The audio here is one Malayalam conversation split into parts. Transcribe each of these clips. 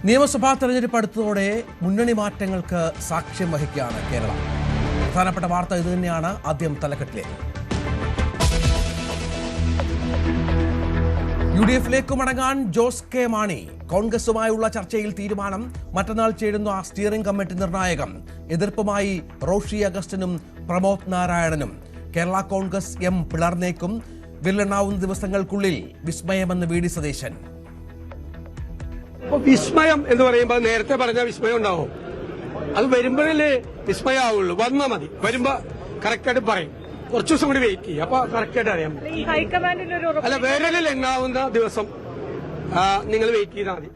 നിയമസഭാ തെരഞ്ഞെടുപ്പ് അടുത്തതോടെ മുന്നണി മാറ്റങ്ങൾക്ക് സാക്ഷ്യം വഹിക്കുകയാണ് കേരളം. പ്രധാനപ്പെട്ട വാർത്ത ഇതുതന്നെയാണ്. ആദ്യം തലക്കെട്ടിലേക്ക്. UDF-ലേക്ക് മടങ്ങാൻ ജോസ് കെ മാണി. കോൺഗ്രസുമായുള്ള ചർച്ചയിൽ തീരുമാനം. മറ്റന്നാൾ ചേരുന്ന സ്റ്റിയറിംഗ് കമ്മിറ്റി നിർണായകം. എതിർപ്പുമായി റോഷി അഗസ്റ്റിനും പ്രമോദ് നാരായണനും. കേരള കോൺഗ്രസ് പിളർന്നേക്കും. വില്ലെണ്ണാവുന്ന ദിവസങ്ങൾക്കുള്ളിൽ വിസ്മയമെന്ന് VD സതീശൻ. വിസ്മയം എന്ന് പറയുമ്പോൾ നേരത്തെ പറഞ്ഞ വിസ്മയം ഉണ്ടാവും. അത് വരുമ്പോഴല്ലേ വിസ്മയം ആവുള്ളൂ. വന്നാൽ മതി. വരുമ്പോ കറക്റ്റായിട്ട് പറയും. കുറച്ചു ദിവസം കൂടി വെയിറ്റ് ചെയ്യും. അപ്പൊ കറക്റ്റായിട്ട് അറിയാൻ പറ്റും. അല്ല, വിരലിൽ എണ്ണാവുന്ന ദിവസം നിങ്ങൾ വെയിറ്റ് ചെയ്താൽ മതി.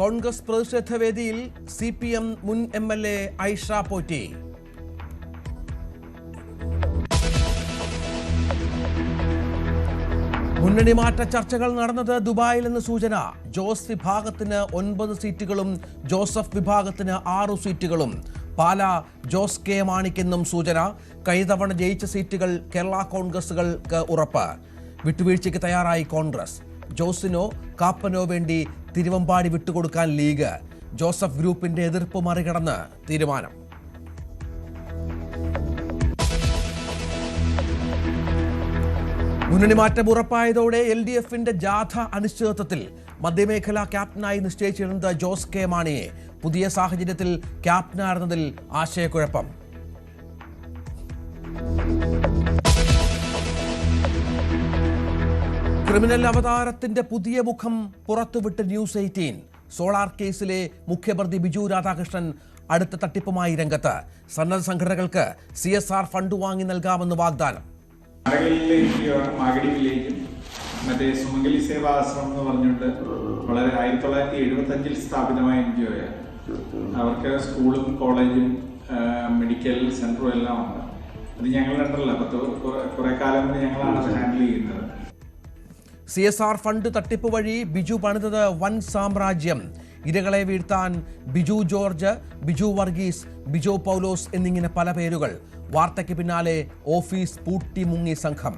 കോൺഗ്രസ് പ്രതിഷേധ വേദിയിൽ CPM മുൻ MLA ഐഷ പോറ്റി. മുന്നണി മാറ്റ ചർച്ചകൾ നടന്നത് ദുബായിലെന്ന് സൂചന. ജോസ് വിഭാഗത്തിന് 9 സീറ്റുകളും ജോസഫ് വിഭാഗത്തിന് 6 സീറ്റുകളും. പാല ജോസ് കെ മാണിക്കെന്നും സൂചന. കഴിഞ്ഞ ജയിച്ച സീറ്റുകൾ കേരള കോൺഗ്രസുകൾക്ക് ഉറപ്പ്. വിട്ടുവീഴ്ചയ്ക്ക് തയ്യാറായി കോൺഗ്രസ്. ജോസിനോ കാപ്പനോ വേണ്ടി തിരുവമ്പാടി വിട്ടുകൊടുക്കാൻ ലീഗ്. ജോസഫ് ഗ്രൂപ്പിന്റെ എതിർപ്പ് മറികടന്ന് തീരുമാനം. മുന്നണി മാറ്റം ഉറപ്പായതോടെ LDF-ന്റെ ജാഥ അനിശ്ചിതത്വത്തിൽ. മധ്യമേഖല ക്യാപ്റ്റനായി നിശ്ചയിച്ചിരുന്നത് ജോസ് കെ മാണിയെ. പുതിയ സാഹചര്യത്തിൽ ക്യാപ്റ്റനായിരുന്നതിൽ ആശയക്കുഴപ്പം. ക്രിമിനൽ അവതാരത്തിന്റെ പുതിയ മുഖം പുറത്തുവിട്ട് News 18. സോളാർ കേസിലെ മുഖ്യപ്രതി ബിജു രാധാകൃഷ്ണൻ അടുത്ത തട്ടിപ്പുമായി രംഗത്ത്. സന്നദ്ധ സംഘടനകൾക്ക് CSR ഫണ്ട് വാങ്ങി നൽകാമെന്ന് വാഗ്ദാനം. മാഗടി വില്ലേജും മറ്റേ സുമംഗലി സേവാശ്രമം എന്ന് പറഞ്ഞിട്ട് വളരെ 1975 സ്ഥാപിതമായ NGO. അവർക്ക് സ്കൂളും കോളേജും മെഡിക്കൽ സെന്ററും എല്ലാം ഉണ്ട്. അത് ഞങ്ങളുടെ അണ്ടറില്ല. കുറെ കാലം കൊണ്ട് ഞങ്ങളാണ് അത് ഹാൻഡിൽ ചെയ്യുന്നത്. CSR ഫണ്ട് തട്ടിപ്പ് വഴി ബിജു പണിതത് വൻ സാമ്രാജ്യം. ഇരകളെ വീഴ്ത്താൻ ബിജു ജോർജ്, ബിജു വർഗീസ്, ബിജോ പൗലോസ് എന്നിങ്ങനെ പല പേരുകൾ. വാർത്തയ്ക്ക് പിന്നാലെ ഓഫീസ് പൂട്ടി മുങ്ങി സംഘം.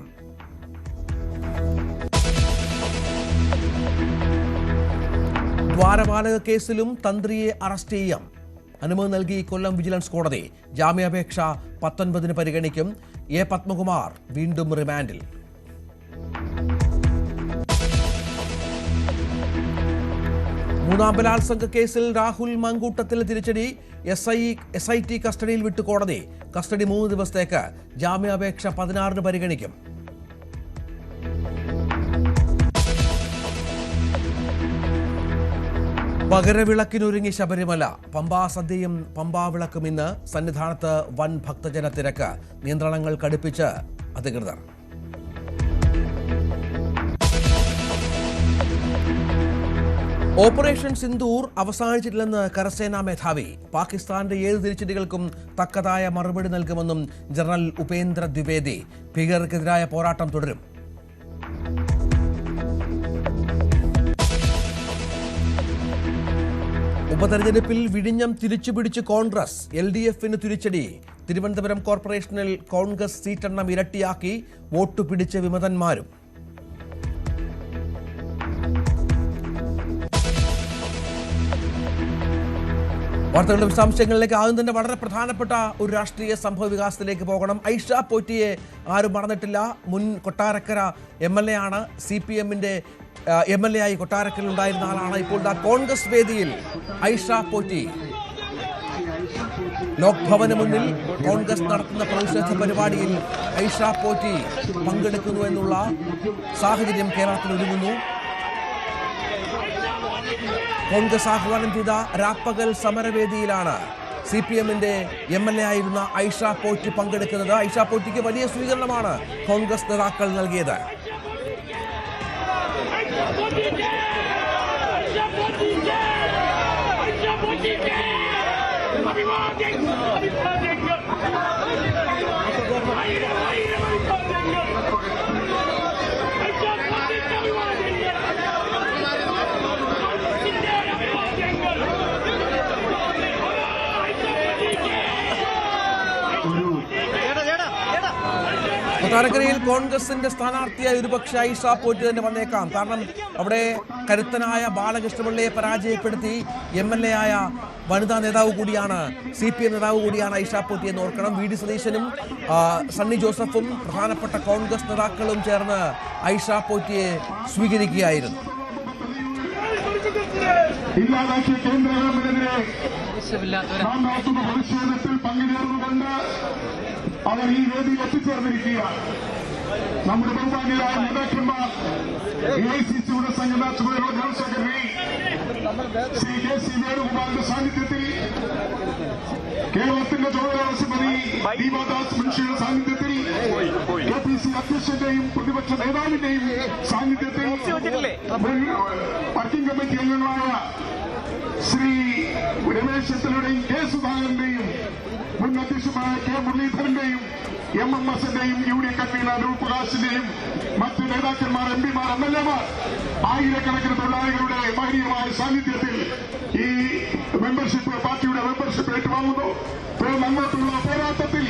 ദ്വാരപാലക കേസിലും തന്ത്രിയെ അറസ്റ്റ് ചെയ്യാം. അനുമതി നൽകി കൊല്ലം വിജിലൻസ് കോടതി. ജാമ്യാപേക്ഷ 19 പരിഗണിക്കും. പത്മകുമാർ വീണ്ടും റിമാൻഡിൽ. മൂന്നാം ബലാത്സംഗ കേസിൽ രാഹുൽ മങ്കൂട്ടത്തിൽ തിരിച്ചടി. SIT കസ്റ്റഡിയിൽ വിട്ടു കോടതി. കസ്റ്റഡി 3 ദിവസത്തേക്ക്. ജാമ്യാപേക്ഷ 16 പരിഗണിക്കും. പകരവിളക്കിനൊരുങ്ങി ശബരിമല. പമ്പാ സദ്യയും പമ്പാ വിളക്കും ഇന്ന്. സന്നിധാനത്ത് വൻ ഭക്തജന തിരക്ക്. നിയന്ത്രണങ്ങൾ കടുപ്പിച്ച് അധികൃതർ. ഓപ്പറേഷൻ സിന്ദൂർ അവസാനിച്ചിട്ടില്ലെന്ന് കരസേനാ മേധാവി. പാകിസ്ഥാന്റെ 7 തിരിച്ചടികൾക്കും തക്കതായ മറുപടി നൽകുമെന്നും ജനറൽ ഉപേന്ദ്ര ദ്വിവേദി. ഭീകരർക്കെതിരായ പോരാട്ടം തുടരും. ഉപതെരഞ്ഞെടുപ്പിൽ വിഴിഞ്ഞം തിരിച്ചുപിടിച്ച് കോൺഗ്രസ്. LDF-ന് തിരിച്ചടി. തിരുവനന്തപുരം കോർപ്പറേഷനിൽ കോൺഗ്രസ് സീറ്റെണ്ണം ഇരട്ടിയാക്കി. വോട്ട് പിടിച്ച വിമതന്മാരും. വാർത്തകളുടെ വിശദാംശങ്ങളിലേക്ക്. ആദ്യം തന്നെ വളരെ പ്രധാനപ്പെട്ട ഒരു രാഷ്ട്രീയ സംഭവ വികാസത്തിലേക്ക് പോകണം. ഐഷ പോറ്റിയെ ആരും മറന്നിട്ടില്ല. മുൻ കൊട്ടാരക്കര MLA ആണ്. CPM-ന്റെ MLA ആയി കൊട്ടാരക്കരയിൽ ഉണ്ടായിരുന്ന ആളാണ്. ഇപ്പോൾ കോൺഗ്രസ് വേദിയിൽ ഐഷ പോറ്റി. ലോക് ഭവന് മുന്നിൽ കോൺഗ്രസ് നടത്തുന്ന പ്രതിഷേധ പരിപാടിയിൽ ഐഷ പോറ്റി പങ്കെടുക്കുന്നു എന്നുള്ള സാഹചര്യം കേരളത്തിൽ ഒരുങ്ങുന്നു. കോൺഗ്രസ് ആഹ്വാനം ചെയ്ത രാപ്പകൽ സമരവേദിയിലാണ് CPM-ന്റെ MLA ആയിരുന്ന ഐഷ പോറ്റി പങ്കെടുക്കുന്നത്. ഐഷ പോറ്റിക്ക് വലിയ സ്വീകരണമാണ് കോൺഗ്രസ് നേതാക്കൾ നൽകിയത്. കൊട്ടാരക്കരയിൽ കോൺഗ്രസിന്റെ സ്ഥാനാർത്ഥിയായി ഒരുപക്ഷെ ഐഷ പോറ്റി തന്നെ വന്നേക്കാം. കാരണം അവിടെ കരുത്തനായ ബാലകൃഷ്ണപിള്ളയെ പരാജയപ്പെടുത്തി MLA ആയ വനിതാ നേതാവ് കൂടിയാണ്, CPM നേതാവ് കൂടിയാണ് ഐഷ പോറ്റി എന്ന് ഓർക്കണം. VD സതീശനും സണ്ണി ജോസഫും പ്രധാനപ്പെട്ട കോൺഗ്രസ് നേതാക്കളും ചേർന്ന് ഐഷ പോറ്റിയെ സ്വീകരിക്കുകയായിരുന്നു. ഇല്ലാതാക്കിയ കേന്ദ്ര ഗവൺമെന്റിനെതിരെ പ്രതിഷേധത്തിൽ പങ്കുചേർന്നുകൊണ്ട് അവർ ഈ വേദിയിൽ എത്തിച്ചേർന്നിരിക്കുകയാണ്. നമ്മുടെ ബഹുമാന്യരായ നേതാക്കന്മാർ AICCയുടെ സംഘടനാ ചുമതലയുള്ള ജനറൽ സെക്രട്ടറി ശ്രീ KC വേണുഗോപാലിന്റെ സാന്നിധ്യത്തിൽ, കേരളത്തിന്റെ ചുമതലയുള്ള ശ്രീമതി ദീപാദാസ് മുൻഷിയുടെ സാന്നിധ്യത്തിൽ, KPC അധ്യക്ഷന്റെയും പ്രതിപക്ഷ നേതാവിന്റെയും സാന്നിധ്യത്തിൽ, വർക്കിംഗ് കമ്മിറ്റി അംഗങ്ങളായ ശ്രീ രമേശ് ചെന്നിത്തലയുടെയും K സുധാകരന്റെയും മുൻ അധ്യക്ഷമായ K മുരളീധരന്റെയും MMSന്റെയും UD കൺവീനർ രൂപ് പ്രകാശിന്റെയും മറ്റ് നേതാക്കന്മാർ, MPമാർ, MLAമാർ, ആയിരക്കണക്കിന് തൊഴിലാളികളുടെ മഹനീയമായ സാന്നിധ്യത്തിൽ ഈ പാർട്ടിയുടെ മെമ്പർഷിപ്പ് ഏറ്റുവാങ്ങുന്നു. അങ്ങോട്ടുള്ള പോരാട്ടത്തിൽ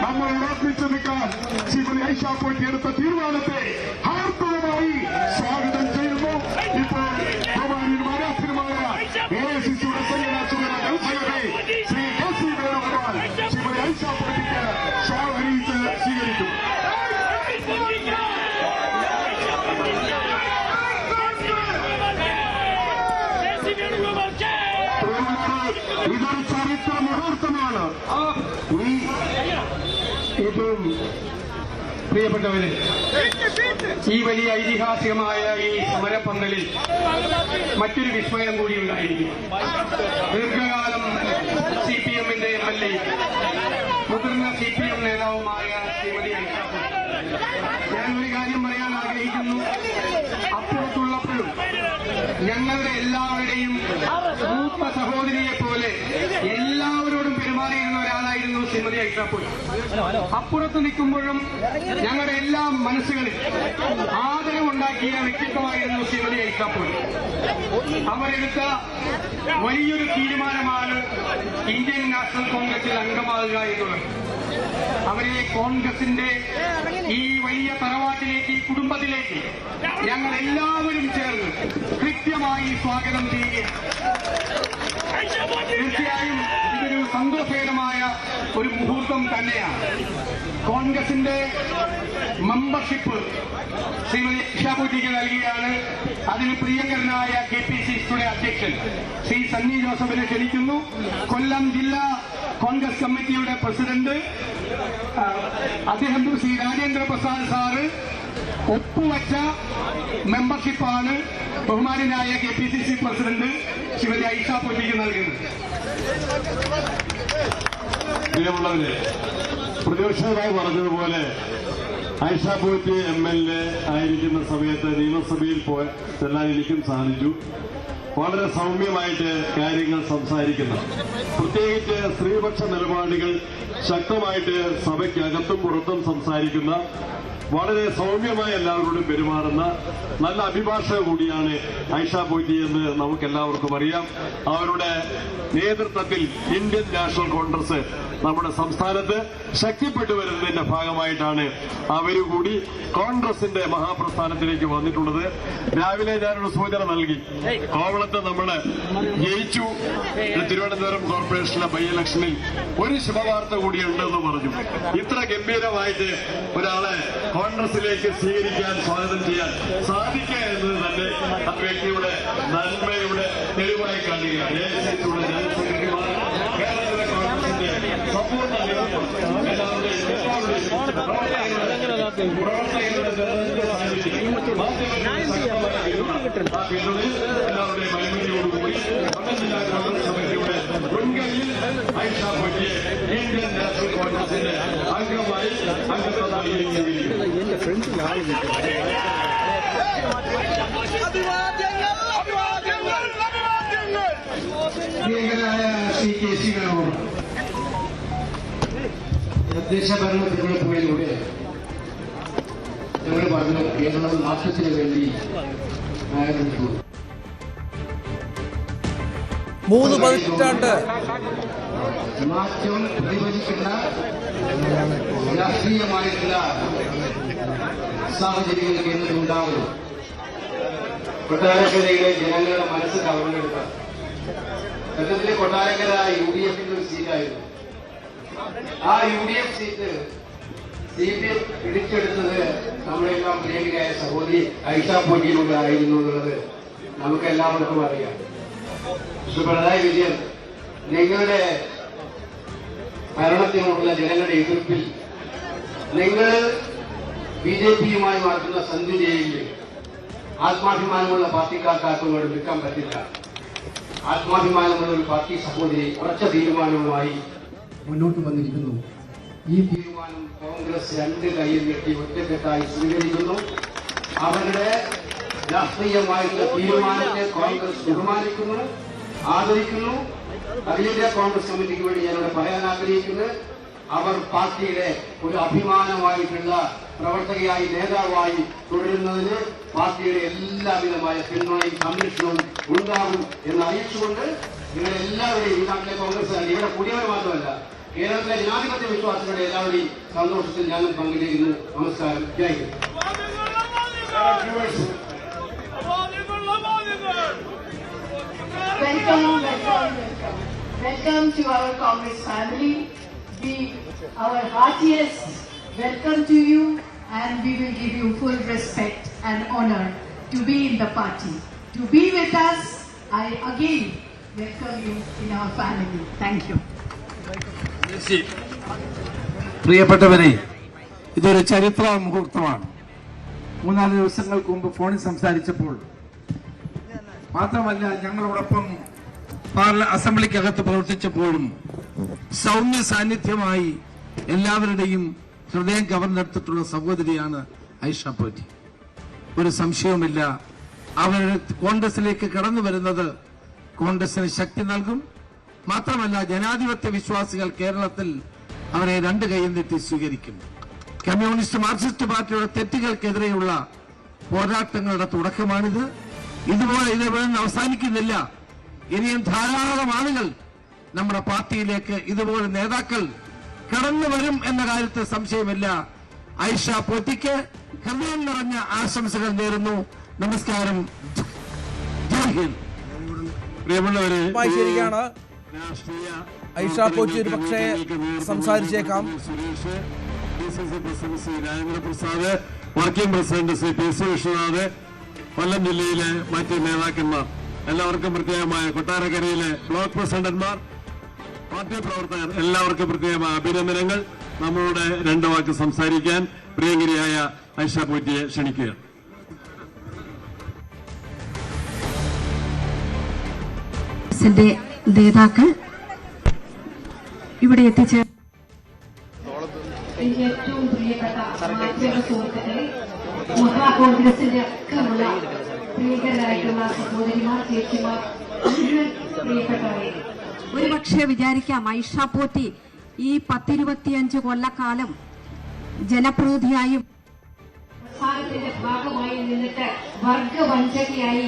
നമ്മൾ ഉറപ്പിച്ചു നിൽക്കാൻ ശ്രീമതി ഐഷ പോറ്റി എടുത്ത തീരുമാനത്തെ ഹാർദവമായി സ്വാഗതം ചെയ്യുന്നു. ഇപ്പോൾ ബഹുമാന്യന്മാരാധീനമായ AICCയുടെ സംഘടനാ ചുമതല general secretary Shri KC Venugopal Shrimati Aisha പോറ്റിക്ക് സ്വാഗതിച്ച് സ്വീകരിക്കും. ഇതൊരു ചരിത്ര മുഹൂർത്തമാണ്. ഏറ്റവും പ്രിയപ്പെട്ടവര്, ഈ വലിയ ഐതിഹാസികമായ ഈ സമരപ്പന്തലിൽ മറ്റൊരു വിസ്മയം കൂടി ഉണ്ടായിരിക്കും. ദീർഘകാലം CPMന്റെ MLA, മുതിർന്ന CPM നേതാവുമായ ശ്രീമതി ഐഷ പോറ്റി. ഞാനൊരു കാര്യം പറയാൻ ആഗ്രഹിക്കുന്നു. അപ്പുറത്തുള്ളപ്പോഴും ഞങ്ങളുടെ എല്ലാവരുടെയും മൂത്ത സഹോദരിയെ പോലെ എല്ലാവരോടും പെരുമാറിയിരുന്ന ഒരാളായിരുന്നു ശ്രീമതി ഐഷ പോറ്റി. അപ്പുറത്ത് നിൽക്കുമ്പോഴും ഞങ്ങളുടെ എല്ലാ മനസ്സുകളിൽ ആദരവുണ്ടാക്കിയ വ്യക്തിത്വമായിരുന്നു ശ്രീമതി ഐഷ പോറ്റി. അവരെടുത്ത വലിയൊരു തീരുമാനമാണ് ഇന്ത്യൻ നാഷണൽ കോൺഗ്രസിൽ അംഗമാകുക എന്നുള്ളത്. അവരെ കോൺഗ്രസിന്റെ ഈ വലിയ തറവാട്ടിലേക്ക്, ഈ കുടുംബത്തിലേക്ക് ഞങ്ങൾ എല്ലാവരും ചേർന്ന് കൃത്യമായി സ്വാഗതം ചെയ്യുകയാണ്. തീർച്ചയായും ഇതൊരു സന്തോഷകരമായ ഒരു മുഹൂർത്തം തന്നെയാണ്. കോൺഗ്രസിന്റെ മെമ്പർഷിപ്പ് ശ്രീമതി ഐഷ പോറ്റിക്ക് നൽകിയാണ്. അതിന് പ്രിയങ്കരനായ KPCCയുടെ അധ്യക്ഷൻ ശ്രീ സണ്ണി ജോസഫിനെ ക്ഷണിക്കുന്നു. കൊല്ലം ജില്ലാ കോൺഗ്രസ് കമ്മിറ്റിയുടെ പ്രസിഡന്റ് അദ്ദേഹം ശ്രീ രാജേന്ദ്ര പ്രസാദ് സാറ് ഒപ്പുവച്ച മെമ്പർഷിപ്പാണ് ബഹുമാനായ KPCC പ്രസിഡന്റ് ശ്രീമതി ഐഷ പോറ്റിക്ക് നൽകുന്നത്. പ്രിയമുള്ളവരെ, പ്രതിപക്ഷ നേതാവ് പറഞ്ഞതുപോലെ ഐഷ പോറ്റി MLA ആയിരിക്കുന്ന സമയത്ത് നിയമസഭയിൽ ചെല്ലാൻ എനിക്കും സാധിച്ചു. വളരെ സൗമ്യമായിട്ട് കാര്യങ്ങൾ സംസാരിക്കുന്ന, പ്രത്യേകിച്ച് സ്ത്രീപക്ഷ നിലപാടുകൾ ശക്തമായിട്ട് സഭയ്ക്കകത്തും പുറത്തും സംസാരിക്കുന്ന, വളരെ സൗമ്യമായി എല്ലാവരോടും പെരുമാറുന്ന നല്ല അഭിഭാഷക കൂടിയാണ് ഐഷ പോറ്റി എന്ന് നമുക്കെല്ലാവർക്കും അറിയാം. അവരുടെ നേതൃത്വത്തിൽ ഇന്ത്യൻ നാഷണൽ കോൺഗ്രസ് നമ്മുടെ സംസ്ഥാനത്ത് ശക്തിപ്പെട്ടു വരുന്നതിന്റെ ഭാഗമായിട്ടാണ് അവരുകൂടി കോൺഗ്രസിന്റെ മഹാപ്രസ്ഥാനത്തിലേക്ക് വന്നിട്ടുള്ളത്. രാവിലെ ഞാനൊരു സൂചന നൽകി. കോവളത്ത് നമ്മൾ ജയിച്ചു. തിരുവനന്തപുരം കോർപ്പറേഷനിലെ ബൈ ഇലക്ഷനിൽ ഒരു ശുഭവാർത്ത കൂടിയുണ്ടെന്ന് പറഞ്ഞു. ഇത്ര ഗംഭീരമായിട്ട് ഒരാളെ കോൺഗ്രസിലേക്ക് സ്വീകരിക്കാൻ, സ്വാഗതം ചെയ്യാൻ സാധിക്കുക എന്നത് തന്നെ ആ വ്യക്തിയുടെ നന്മയുടെ തെളിവായി കാണുകയാണ്. AICCയുടെ ജനറൽ സെക്രട്ടറിമാർ, കേരളത്തിലെ കോൺഗ്രസിന്റെ സമ്പൂർണ്ണ നേതൃത്വം, എല്ലാവരുടെയും എല്ലാവരുടെയും അനുമതിയോടുകൂടി ജില്ലാ കോൺഗ്രസ് കമ്മിറ്റിയുടെ മുൻകൈയിൽ ഐഷ പോറ്റിയെ ഇന്ത്യൻ നാഷണൽ കോൺഗ്രസിന്റെ അംഗമായി അംഗത്വം നൽകിയിരിക്കുന്നു. പ്രിയങ്കരായ ശ്രീ KC വേണുഗോപാൽ, തദ്ദേശ ഭരണ തിരഞ്ഞെടുപ്പുകളിലൂടെ ഞങ്ങൾ പറഞ്ഞു കേരളം മാറ്റത്തിന് വേണ്ടി ആരംഭിച്ചു. 3 പതിറ്റാണ്ട് മാറ്റം പ്രതിഫലിക്കുന്ന രാഷ്ട്രീയമായിട്ടുള്ള സാഹചര്യങ്ങൾ കേന്ദ്രത്തിലുണ്ടാവുന്നു. കൊട്ടാരക്കരയിലെ ജനങ്ങളുടെ മനസ്സ് കവർന്നെടുത്ത സത്യത്തിലെ കൊട്ടാരക്കര UDFന്റെ ഒരു സീറ്റായിരുന്നു. ആ UDF സീറ്റ് CPM പിടിച്ചെടുത്തത് നമ്മളെല്ലാം പ്രിയങ്കരായ സഹോദരി ഐഷ പോറ്റിയിലൂടെ ആയിരുന്നു എന്നുള്ളത് നമുക്ക് എല്ലാവർക്കും അറിയാം. ശ്രീ പിണറായി വിജയൻ നിങ്ങളുടെ ഭരണത്തിനോടുള്ള ജനങ്ങളുടെ എതിർപ്പിൽ നിങ്ങൾ BJPയുമായി നടത്തുന്ന സന്ധി ചെയ്യില്ലേ? ആത്മാഭിമാനമുള്ള പാർട്ടിക്കാർക്കാർക്കും ഇവിടെ നിൽക്കാൻ പറ്റില്ല. ആത്മാഭിമാനമുള്ള ഒരു പാർട്ടി സഹോദരി ഉറച്ച തീരുമാനവുമായി മുന്നോട്ട് വന്നിരിക്കുന്നു. ഈ തീരുമാനം കോൺഗ്രസ് 2 കൈയിൽ കെട്ടി ഒറ്റക്കെട്ടായി സ്വീകരിക്കുന്നു. അവരുടെ രാഷ്ട്രീയമായിട്ടുള്ള തീരുമാനത്തെ കോൺഗ്രസ് ബഹുമാനിക്കുന്നു, ആദരിക്കുന്നു. അഖിലേന്ത്യാ കോൺഗ്രസ് കമ്മിറ്റിക്ക് വേണ്ടി ഞാനിവിടെ പറയാൻ ആഗ്രഹിക്കുന്നത്, അവർ പാർട്ടിയുടെ ഒരു അഭിമാനമായിട്ടുള്ള പ്രവർത്തകയായി നേതാവായി തുടരുന്നതിന് പാർട്ടിയുടെ എല്ലാവിധമായ പിന്തുണയും സംരക്ഷണവും ഉണ്ടാകും എന്ന് അറിയിച്ചുകൊണ്ട് നിങ്ങളെല്ലാവരെയും ഈ നാട്ടിലെ കോൺഗ്രസ് ഇവിടെ കൂടിയവർ മാത്രമല്ല കേരളത്തിലെ ജനാധിപത്യ വിശ്വാസികളുടെ എല്ലാവരുടെയും സന്തോഷത്തിൽ ഞാനും പങ്കുചേരുന്നു. നമസ്കാരം. ജയ് Hind. Welcome to our Congress family. Our heartiest welcome to you, and we will give you full respect and honor to be in the party. To be with us, I again welcome you in our family. Thank you. പ്രിയപ്പെട്ടവരെ, ഇതൊരു ചരിത്ര മുഹൂർത്തമാണ്. 3-4 ദിവസങ്ങൾക്ക് മുമ്പ് ഫോണിൽ സംസാരിച്ചപ്പോൾ മാത്രമല്ല, ഞങ്ങളോടൊപ്പം അസംബ്ലിക്കകത്ത് പ്രവർത്തിച്ചപ്പോഴും സൗമ്യ സാന്നിധ്യമായി എല്ലാവരുടെയും ഹൃദയം കവർന്നെടുത്തിട്ടുള്ള സഹോദരിയാണ് ഐഷ പോറ്റി. ഒരു സംശയവുമില്ല, അവർ കോൺഗ്രസിലേക്ക് കടന്നു വരുന്നത് കോൺഗ്രസിന് ശക്തി നൽകും. മാത്രമല്ല, ജനാധിപത്യ വിശ്വാസികൾ കേരളത്തിൽ അവരെ 2 കൈയും നീട്ടി സ്വീകരിക്കും. കമ്മ്യൂണിസ്റ്റ് മാർക്സിസ്റ്റ് പാർട്ടിയുടെ തെറ്റുകൾക്കെതിരെയുള്ള പോരാട്ടങ്ങളുടെ തുടക്കമാണിത്. ഇതുപോലെ ഇവിടെ അവസാനിക്കുന്നില്ല. ഇനിയും ധാരാളം ആളുകൾ നമ്മുടെ പാർട്ടിയിലേക്ക് ഇതുപോലെ നേതാക്കൾ കടന്നു വരും എന്ന കാര്യത്തിൽ സംശയമില്ല. ഐഷ പോറ്റിക്ക് ഹൃദയം നിറഞ്ഞ ആശംസകൾ നേരുന്നു. നമസ്കാരം. ജയ് ഹിന്ദ്. പ്രിയമുള്ളവരെ, ശരിയാണ്. ഐഷ പോറ്റി ഒരു പക്ഷേ സംസാരിച്ചേക്കാം. Suresh, DCC president Shri Rajendraprasad, working president Shri PC Vishwanath, Kollam ജില്ലയിലെ മറ്റ് നേതാക്കന്മാർ, എല്ലാവർക്കും പ്രത്യേകമായ കൊട്ടാരക്കരയിലെ ബ്ലോക്ക് പ്രസിഡന്റ്മാർ, പാർട്ടി പ്രവർത്തകർ, എല്ലാവർക്കും പ്രത്യേകമായ അഭിനന്ദനങ്ങൾ. നമ്മളോട് 2 വാക്ക് സംസാരിക്കാൻ പ്രിയങ്കരിയായ ഐഷ പോറ്റിയെ ക്ഷണിക്കുക. നേതാക്കൾ ഇവിടെ എത്തിച്ചേർന്ന ഏറ്റവും പ്രിയപ്പെട്ട മാധ്യമ സുഹൃത്തുക്കളെ, മഹാകോൺഗ്രസിന്റെ അക്കമുള്ള പ്രിയങ്കരായിട്ടുള്ള സഹോദരിമാർ, ചേച്ചിമാർ, പ്രിയപ്പെട്ടവരെ, ഒരുപക്ഷെ വിചാരിക്കാം ഐഷ പോറ്റി ഈ 10-25 കൊല്ലക്കാലം ജനപ്രതിനിധിയായും പ്രസ്ഥാനത്തിന്റെ ഭാഗമായി നിന്നിട്ട് വർഗവഞ്ചകയായി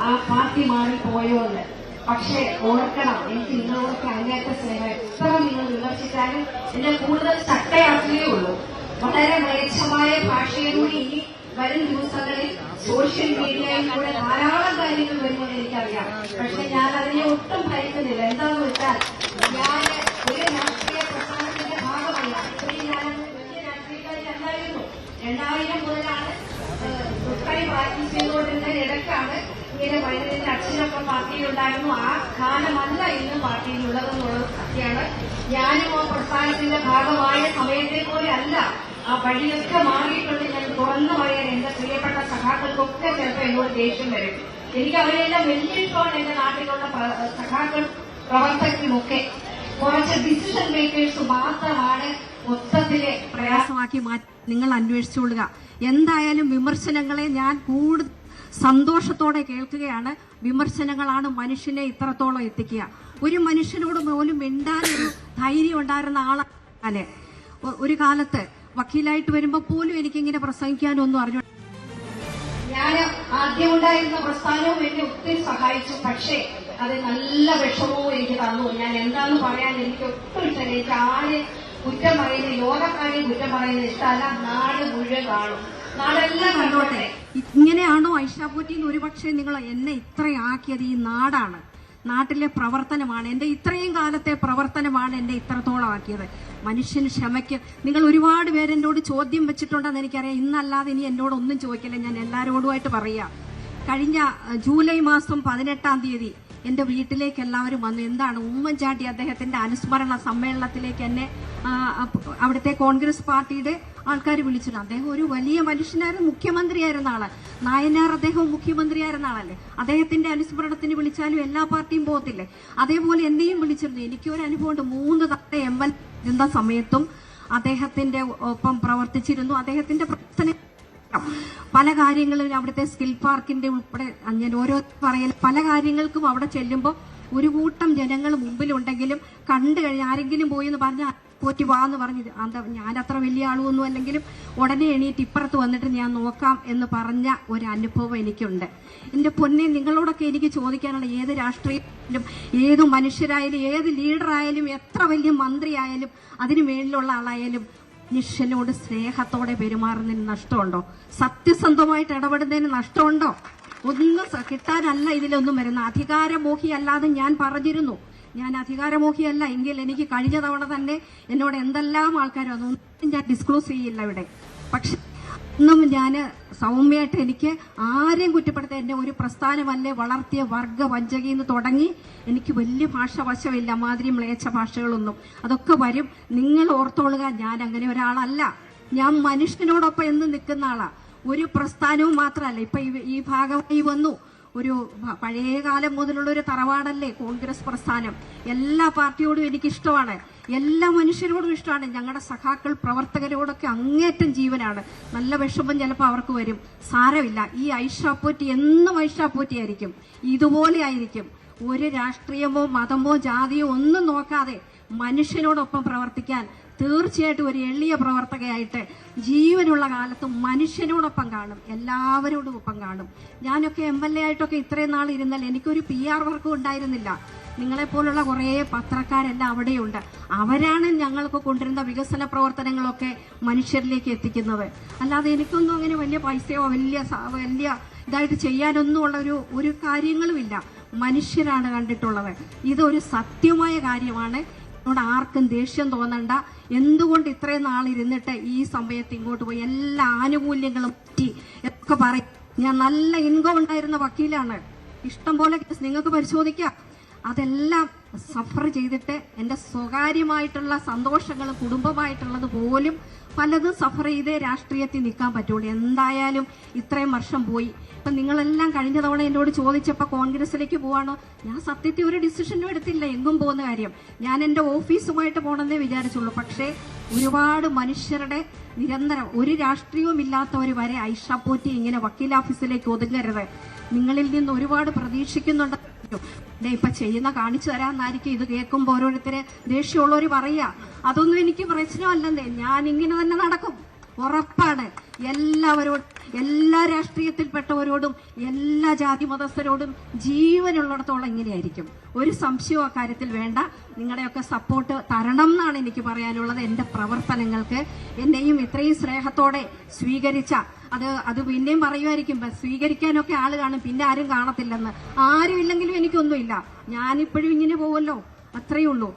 ആ പാർട്ടി മാറിപ്പോയോ എന്ന്. പക്ഷെ ഓർക്കണം, എനിക്ക് നിങ്ങളോടൊക്കെ അങ്ങേറ്റ സ്നേഹം. എത്ര നിങ്ങൾ വിമർശിച്ചാലും എന്നെ കൂടുതൽ ശക്തയാക്കുകയേ ഉള്ളൂ. വളരെ മ്ലേച്ഛമായ ഭാഷയിലൂടെ ഈ വരും ദിവസങ്ങളിൽ സോഷ്യൽ മീഡിയയിലൂടെ ധാരാളം കാര്യങ്ങൾ വരുമെന്ന് എനിക്കറിയാം. പക്ഷെ ഞാൻ അതിനെ ഒട്ടും ഭയക്കുന്നില്ല. എന്താണെന്ന് വെച്ചാൽ, ഞാൻ ഒരു രാഷ്ട്രീയ പ്രസ്ഥാനത്തിന്റെ ഭാഗമല്ല. ഞാനത് വലിയ രാഷ്ട്രീയക്കാരല്ലായിരുന്നു. 2000 മുതലാണ് പ്രാക്ടീസ് ചെയ്തുകൊണ്ടിരുന്ന ഇടയ്ക്കാണ് ഇങ്ങനെ വൈദ്യുതിന്റെ അച്ഛനൊക്കെ പാർട്ടിയിലുണ്ടായിരുന്നു. ആ കാലമല്ല ഇന്നും പാർട്ടിയിലുള്ളതെന്നുള്ളത് സത്യമാണ്. ഞാനും ആ പ്രസ്ഥാനത്തിന്റെ ഭാഗമായ സമയത്തെ പോലെ അല്ല. ആ വഴിയൊക്കെ മാറിയിട്ടുണ്ട്. ഞാൻ തുറന്നു പറയാൻ എന്റെ പ്രിയപ്പെട്ട സഖാക്കൾക്കൊക്കെ ചിലപ്പോൾ എന്നോട് ദേഷ്യം വരും. എനിക്ക് അവരെല്ലാം വലിയ ഇഷ്ടമാണ്. എന്റെ നാട്ടിലുള്ള സഖാക്കൾ പ്രവർത്തകരുമൊക്കെ കുറച്ച് ഡിസിഷൻ മേക്കേഴ്സ് മാത്രമാണ് മൊത്തത്തിലെ പ്രയാസമാക്കി മാറ്റി. നിങ്ങൾ അന്വേഷിച്ചുകൊള്ളുക. എന്തായാലും വിമർശനങ്ങളെ ഞാൻ കൂടുതൽ സന്തോഷത്തോടെ കേൾക്കുകയാണ്. വിമർശനങ്ങളാണ് മനുഷ്യനെ ഇത്രത്തോളം എത്തിക്കുക. ഒരു മനുഷ്യനോട് പോലും മിണ്ടാനൊരു ധൈര്യം ഉണ്ടായിരുന്ന ആളെ ഒരു കാലത്ത് വക്കീലായിട്ട് വരുമ്പോൾ പോലും എനിക്കിങ്ങനെ പ്രസംഗിക്കാനൊന്നും അറിഞ്ഞു. ഞാൻ ഞാൻ ആദ്യമുണ്ടായിരുന്ന പ്രസ്ഥാനവും എന്നെ ഒത്തിരി സഹായിച്ചു. പക്ഷേ അത് നല്ല വിഷമവും എനിക്ക് തന്നു. ഞാൻ എന്താന്ന് പറയാൻ എനിക്ക് ഒട്ടും ഇഷ്ടമല്ല. എനിക്ക് ആരെ കുറ്റം പറയുന്നത്, ലോകക്കാരെ കുറ്റം പറയുന്നത് ഇഷ്ടമല്ല. നാട് മുഴുവൻ കാണും, നാടെല്ലാം കണ്ടോട്ടെ. ഇങ്ങനെയാണോ ഐഷാപൂറ്റിന്ന് ഒരുപക്ഷെ നിങ്ങൾ എന്നെ ഇത്രയാക്കിയത്? ഈ നാടാണ്, നാട്ടിലെ പ്രവർത്തനമാണ്, എന്റെ ഇത്രയും കാലത്തെ പ്രവർത്തനമാണ് എന്നെ ഇത്രത്തോളം ആക്കിയത്. മനുഷ്യന് ക്ഷമയ്ക്ക് നിങ്ങൾ ഒരുപാട് പേര് എന്നോട് ചോദ്യം വെച്ചിട്ടുണ്ടെന്ന് എനിക്കറിയാം. ഇന്നല്ലാതെ ഇനി എന്നോട് ഒന്നും ചോദിക്കില്ല. ഞാൻ എല്ലാവരോടുമായിട്ട് പറയാം. കഴിഞ്ഞ ജൂലൈ മാസം 18-ാം തീയതി എന്റെ വീട്ടിലേക്ക് എല്ലാവരും വന്നു. എന്താണ്, ഉമ്മൻചാണ്ടി അദ്ദേഹത്തിന്റെ അനുസ്മരണ സമ്മേളനത്തിലേക്ക് എന്നെ അവിടുത്തെ കോൺഗ്രസ് പാർട്ടിയുടെ ആൾക്കാർ വിളിച്ചിട്ടുണ്ട്. അദ്ദേഹം ഒരു വലിയ മനുഷ്യനായിരുന്നു, മുഖ്യമന്ത്രിയായിരുന്ന ആള്. നായനാർ അദ്ദേഹവും മുഖ്യമന്ത്രിയായിരുന്ന ആളല്ലേ. അദ്ദേഹത്തിന്റെ അനുസ്മരണത്തിന് വിളിച്ചാലും എല്ലാ പാർട്ടിയും പോകത്തില്ലേ? അതേപോലെ എന്നെയും വിളിച്ചിരുന്നു. എനിക്കൊരു അനുഭവമുണ്ട്. 3 തവണ ML ഇരുന്ന സമയത്തും അദ്ദേഹത്തിന്റെ ഒപ്പം പ്രവർത്തിച്ചിരുന്നു. അദ്ദേഹത്തിന്റെ പ്രവർത്തന പല കാര്യങ്ങളും അവിടുത്തെ സ്കിൽ പാർക്കിന്റെ ഉൾപ്പെടെ ഞാൻ ഓരോ പറയൽ പല കാര്യങ്ങൾക്കും അവിടെ ചെല്ലുമ്പോൾ ഒരു കൂട്ടം ജനങ്ങൾ മുമ്പിലുണ്ടെങ്കിലും കണ്ടു കഴിഞ്ഞാൽ ആരെങ്കിലും പോയി എന്ന് പറഞ്ഞാൽ പോറ്റി വാന്ന് പറഞ്ഞ് ഞാനത്ര വലിയ ആളുമൊന്നും അല്ലെങ്കിലും ഉടനെ എണീറ്റ് ഇപ്പുറത്ത് വന്നിട്ട് ഞാൻ നോക്കാം എന്ന് പറഞ്ഞ ഒരു അനുഭവം എനിക്കുണ്ട്. എന്റെ പൊന്നെ, നിങ്ങളോടൊക്കെ എനിക്ക് ചോദിക്കാനുള്ള, ഏത് രാഷ്ട്രീയത്തിലും ഏത് മനുഷ്യരായാലും ഏത് ലീഡറായാലും എത്ര വലിയ മന്ത്രിയായാലും അതിനു മേളിലുള്ള ആളായാലും മനുഷ്യനോട് സ്നേഹത്തോടെ പെരുമാറുന്നതിന് നഷ്ടമുണ്ടോ? സത്യസന്ധമായിട്ട് ഇടപെടുന്നതിന് നഷ്ടമുണ്ടോ? ഒന്നും കിട്ടാനല്ല ഇതിലൊന്നും വരുന്ന. അധികാരമോഹിയല്ലാതെ ഞാൻ പറഞ്ഞിരുന്നു. ഞാൻ അധികാരമോഹിയല്ല എങ്കിൽ എനിക്ക് കഴിഞ്ഞ തവണ തന്നെ എന്നോട് എന്തെല്ലാം ആൾക്കാരും അതൊന്നും ഞാൻ ഡിസ്ക്ലോസ് ചെയ്യില്ല ഇവിടെ. പക്ഷെ ഒന്നും ഞാൻ സൗമ്യമായിട്ട് എനിക്ക് ആരെയും കുറ്റപ്പെടുത്താൻ എന്നെ ഒരു പ്രസ്ഥാനമല്ലേ വളർത്തിയ വർഗ വഞ്ചകയെന്ന് തുടങ്ങി എനിക്ക് വലിയ ഭാഷാവശമില്ല. മാതിരി മ്ലേച്ഛ ഭാഷകളൊന്നും അതൊക്കെ വരും. നിങ്ങൾ ഓർത്തോളുക, ഞാൻ അങ്ങനെ ഒരാളല്ല. ഞാൻ മനുഷ്യനോടൊപ്പം എന്ന് നിൽക്കുന്ന ആളാ. ഒരു പ്രസ്ഥാനവും മാത്രമല്ല. ഇപ്പൊ ഈ ഭാഗമായി വന്നു. ഒരു പഴയ കാലം മുതലുള്ള ഒരു തറവാടല്ലേ കോൺഗ്രസ് പ്രസ്ഥാനം. എല്ലാ പാർട്ടിയോടും എനിക്കിഷ്ടമാണ്, എല്ലാ മനുഷ്യരോടും ഇഷ്ടമാണ്. ഞങ്ങളുടെ സഖാക്കൾ പ്രവർത്തകരോടൊക്കെ അങ്ങേറ്റം ജീവനാണ്. നല്ല വിഷമം ചിലപ്പോൾ അവർക്ക് വരും, സാരമില്ല. ഈ ഐഷാപൂറ്റി എന്നും ഐഷാപൂറ്റി ആയിരിക്കും, ഇതുപോലെ ആയിരിക്കും. ഒരു രാഷ്ട്രീയമോ മതമോ ജാതിയോ ഒന്നും നോക്കാതെ മനുഷ്യനോടൊപ്പം പ്രവർത്തിക്കാൻ തീർച്ചയായിട്ടും ഒരു എളിയ പ്രവർത്തകയായിട്ട് ജീവനുള്ള കാലത്ത് മനുഷ്യനോടൊപ്പം കാണും, എല്ലാവരോടും ഒപ്പം കാണും. ഞാനൊക്കെ MLA ആയിട്ടൊക്കെ ഇത്രയും നാൾ ഇരുന്നാൽ എനിക്കൊരു PR വർക്കും ഉണ്ടായിരുന്നില്ല. നിങ്ങളെപ്പോലുള്ള കുറേ പത്രക്കാരെല്ലാം അവിടെയുണ്ട്. അവരാണ് ഞങ്ങൾക്ക് കൊണ്ടുവരുന്ന വികസന പ്രവർത്തനങ്ങളൊക്കെ മനുഷ്യരിലേക്ക് എത്തിക്കുന്നത്. അല്ലാതെ എനിക്കൊന്നും അങ്ങനെ വലിയ പൈസയോ വലിയ ഇതായിട്ട് ചെയ്യാനൊന്നും ഉള്ള ഒരു കാര്യങ്ങളുമില്ല. മനുഷ്യരാണ് കണ്ടിട്ടുള്ളത്. ഇതൊരു സത്യമായ കാര്യമാണ്. ോട് ആർക്കും ദേഷ്യം തോന്നണ്ട. എന്തുകൊണ്ട് ഇത്രയും നാളിരുന്നിട്ട് ഈ സമയത്ത് ഇങ്ങോട്ട് പോയി എല്ലാ ആനുകൂല്യങ്ങളും പറ്റി ഒക്കെ പറയും. ഞാൻ നല്ല ഇൻകം ഉണ്ടായിരുന്ന വക്കീലാണ്. ഇഷ്ടം പോലെ കേസ് നിങ്ങൾക്ക് പരിശോധിക്കാം. അതെല്ലാം സഫർ ചെയ്തിട്ട് എൻ്റെ സ്വകാര്യമായിട്ടുള്ള സന്തോഷങ്ങളും കുടുംബമായിട്ടുള്ളത് പോലും പലതും സഫർ ചെയ്തേ രാഷ്ട്രീയത്തിൽ നിൽക്കാൻ പറ്റുള്ളൂ. എന്തായാലും ഇത്രയും വർഷം പോയി. ഇപ്പം നിങ്ങളെല്ലാം കഴിഞ്ഞ തവണ എന്നോട് ചോദിച്ചപ്പോൾ കോൺഗ്രസിലേക്ക് പോവാണോ, ഞാൻ സത്യത്തിൽ ഒരു ഡിസിഷനും എടുത്തില്ല എങ്ങും പോകുന്ന കാര്യം. ഞാൻ എൻ്റെ ഓഫീസുമായിട്ട് പോകണമെന്നേ വിചാരിച്ചുള്ളൂ. പക്ഷേ ഒരുപാട് മനുഷ്യരുടെ നിരന്തരം ഒരു രാഷ്ട്രീയവും ഇല്ലാത്തവർ വരെ ഐഷാപൂറ്റി ഇങ്ങനെ വക്കീൽ ഓഫീസിലേക്ക് ഒതുങ്ങരുത്. നിങ്ങളിൽ നിന്ന് ഒരുപാട് പ്രതീക്ഷിക്കുന്നുണ്ട്. ഇപ്പൊ ചെയ്യുന്ന കാണിച്ചു തരാമെന്നായിരിക്കും ഇത് കേൾക്കുമ്പോൾ ഓരോരുത്തരെ ദേഷ്യമുള്ളവർ പറയുക. അതൊന്നും എനിക്ക് പ്രശ്നമല്ലെന്നേ. ഞാൻ ഇങ്ങനെ തന്നെ നടക്കും, ഉറപ്പാണ്. എല്ലാവരോടും, എല്ലാ രാഷ്ട്രീയത്തിൽപ്പെട്ടവരോടും, എല്ലാ ജാതി മതസ്ഥരോടും ജീവനുള്ളിടത്തോളം ഇങ്ങനെയായിരിക്കും. ഒരു സംശയവും അക്കാര്യത്തിൽ വേണ്ട. നിങ്ങളുടെയൊക്കെ സപ്പോർട്ട് തരണം എന്നാണ് എനിക്ക് പറയാനുള്ളത്. എൻ്റെ പ്രവർത്തനങ്ങൾക്ക് എന്നെയും ഇത്രയും സ്നേഹത്തോടെ സ്വീകരിച്ച അത് പിന്നെയും പറയുമായിരിക്കും, സ്വീകരിക്കാനൊക്കെ ആള് കാണും, പിന്നെ ആരും കാണത്തില്ലെന്ന്. ആരും ഇല്ലെങ്കിലും എനിക്കൊന്നുമില്ല. ഞാനിപ്പോഴും ഇങ്ങനെ പോവല്ലോ, അത്രയേ ഉള്ളൂ.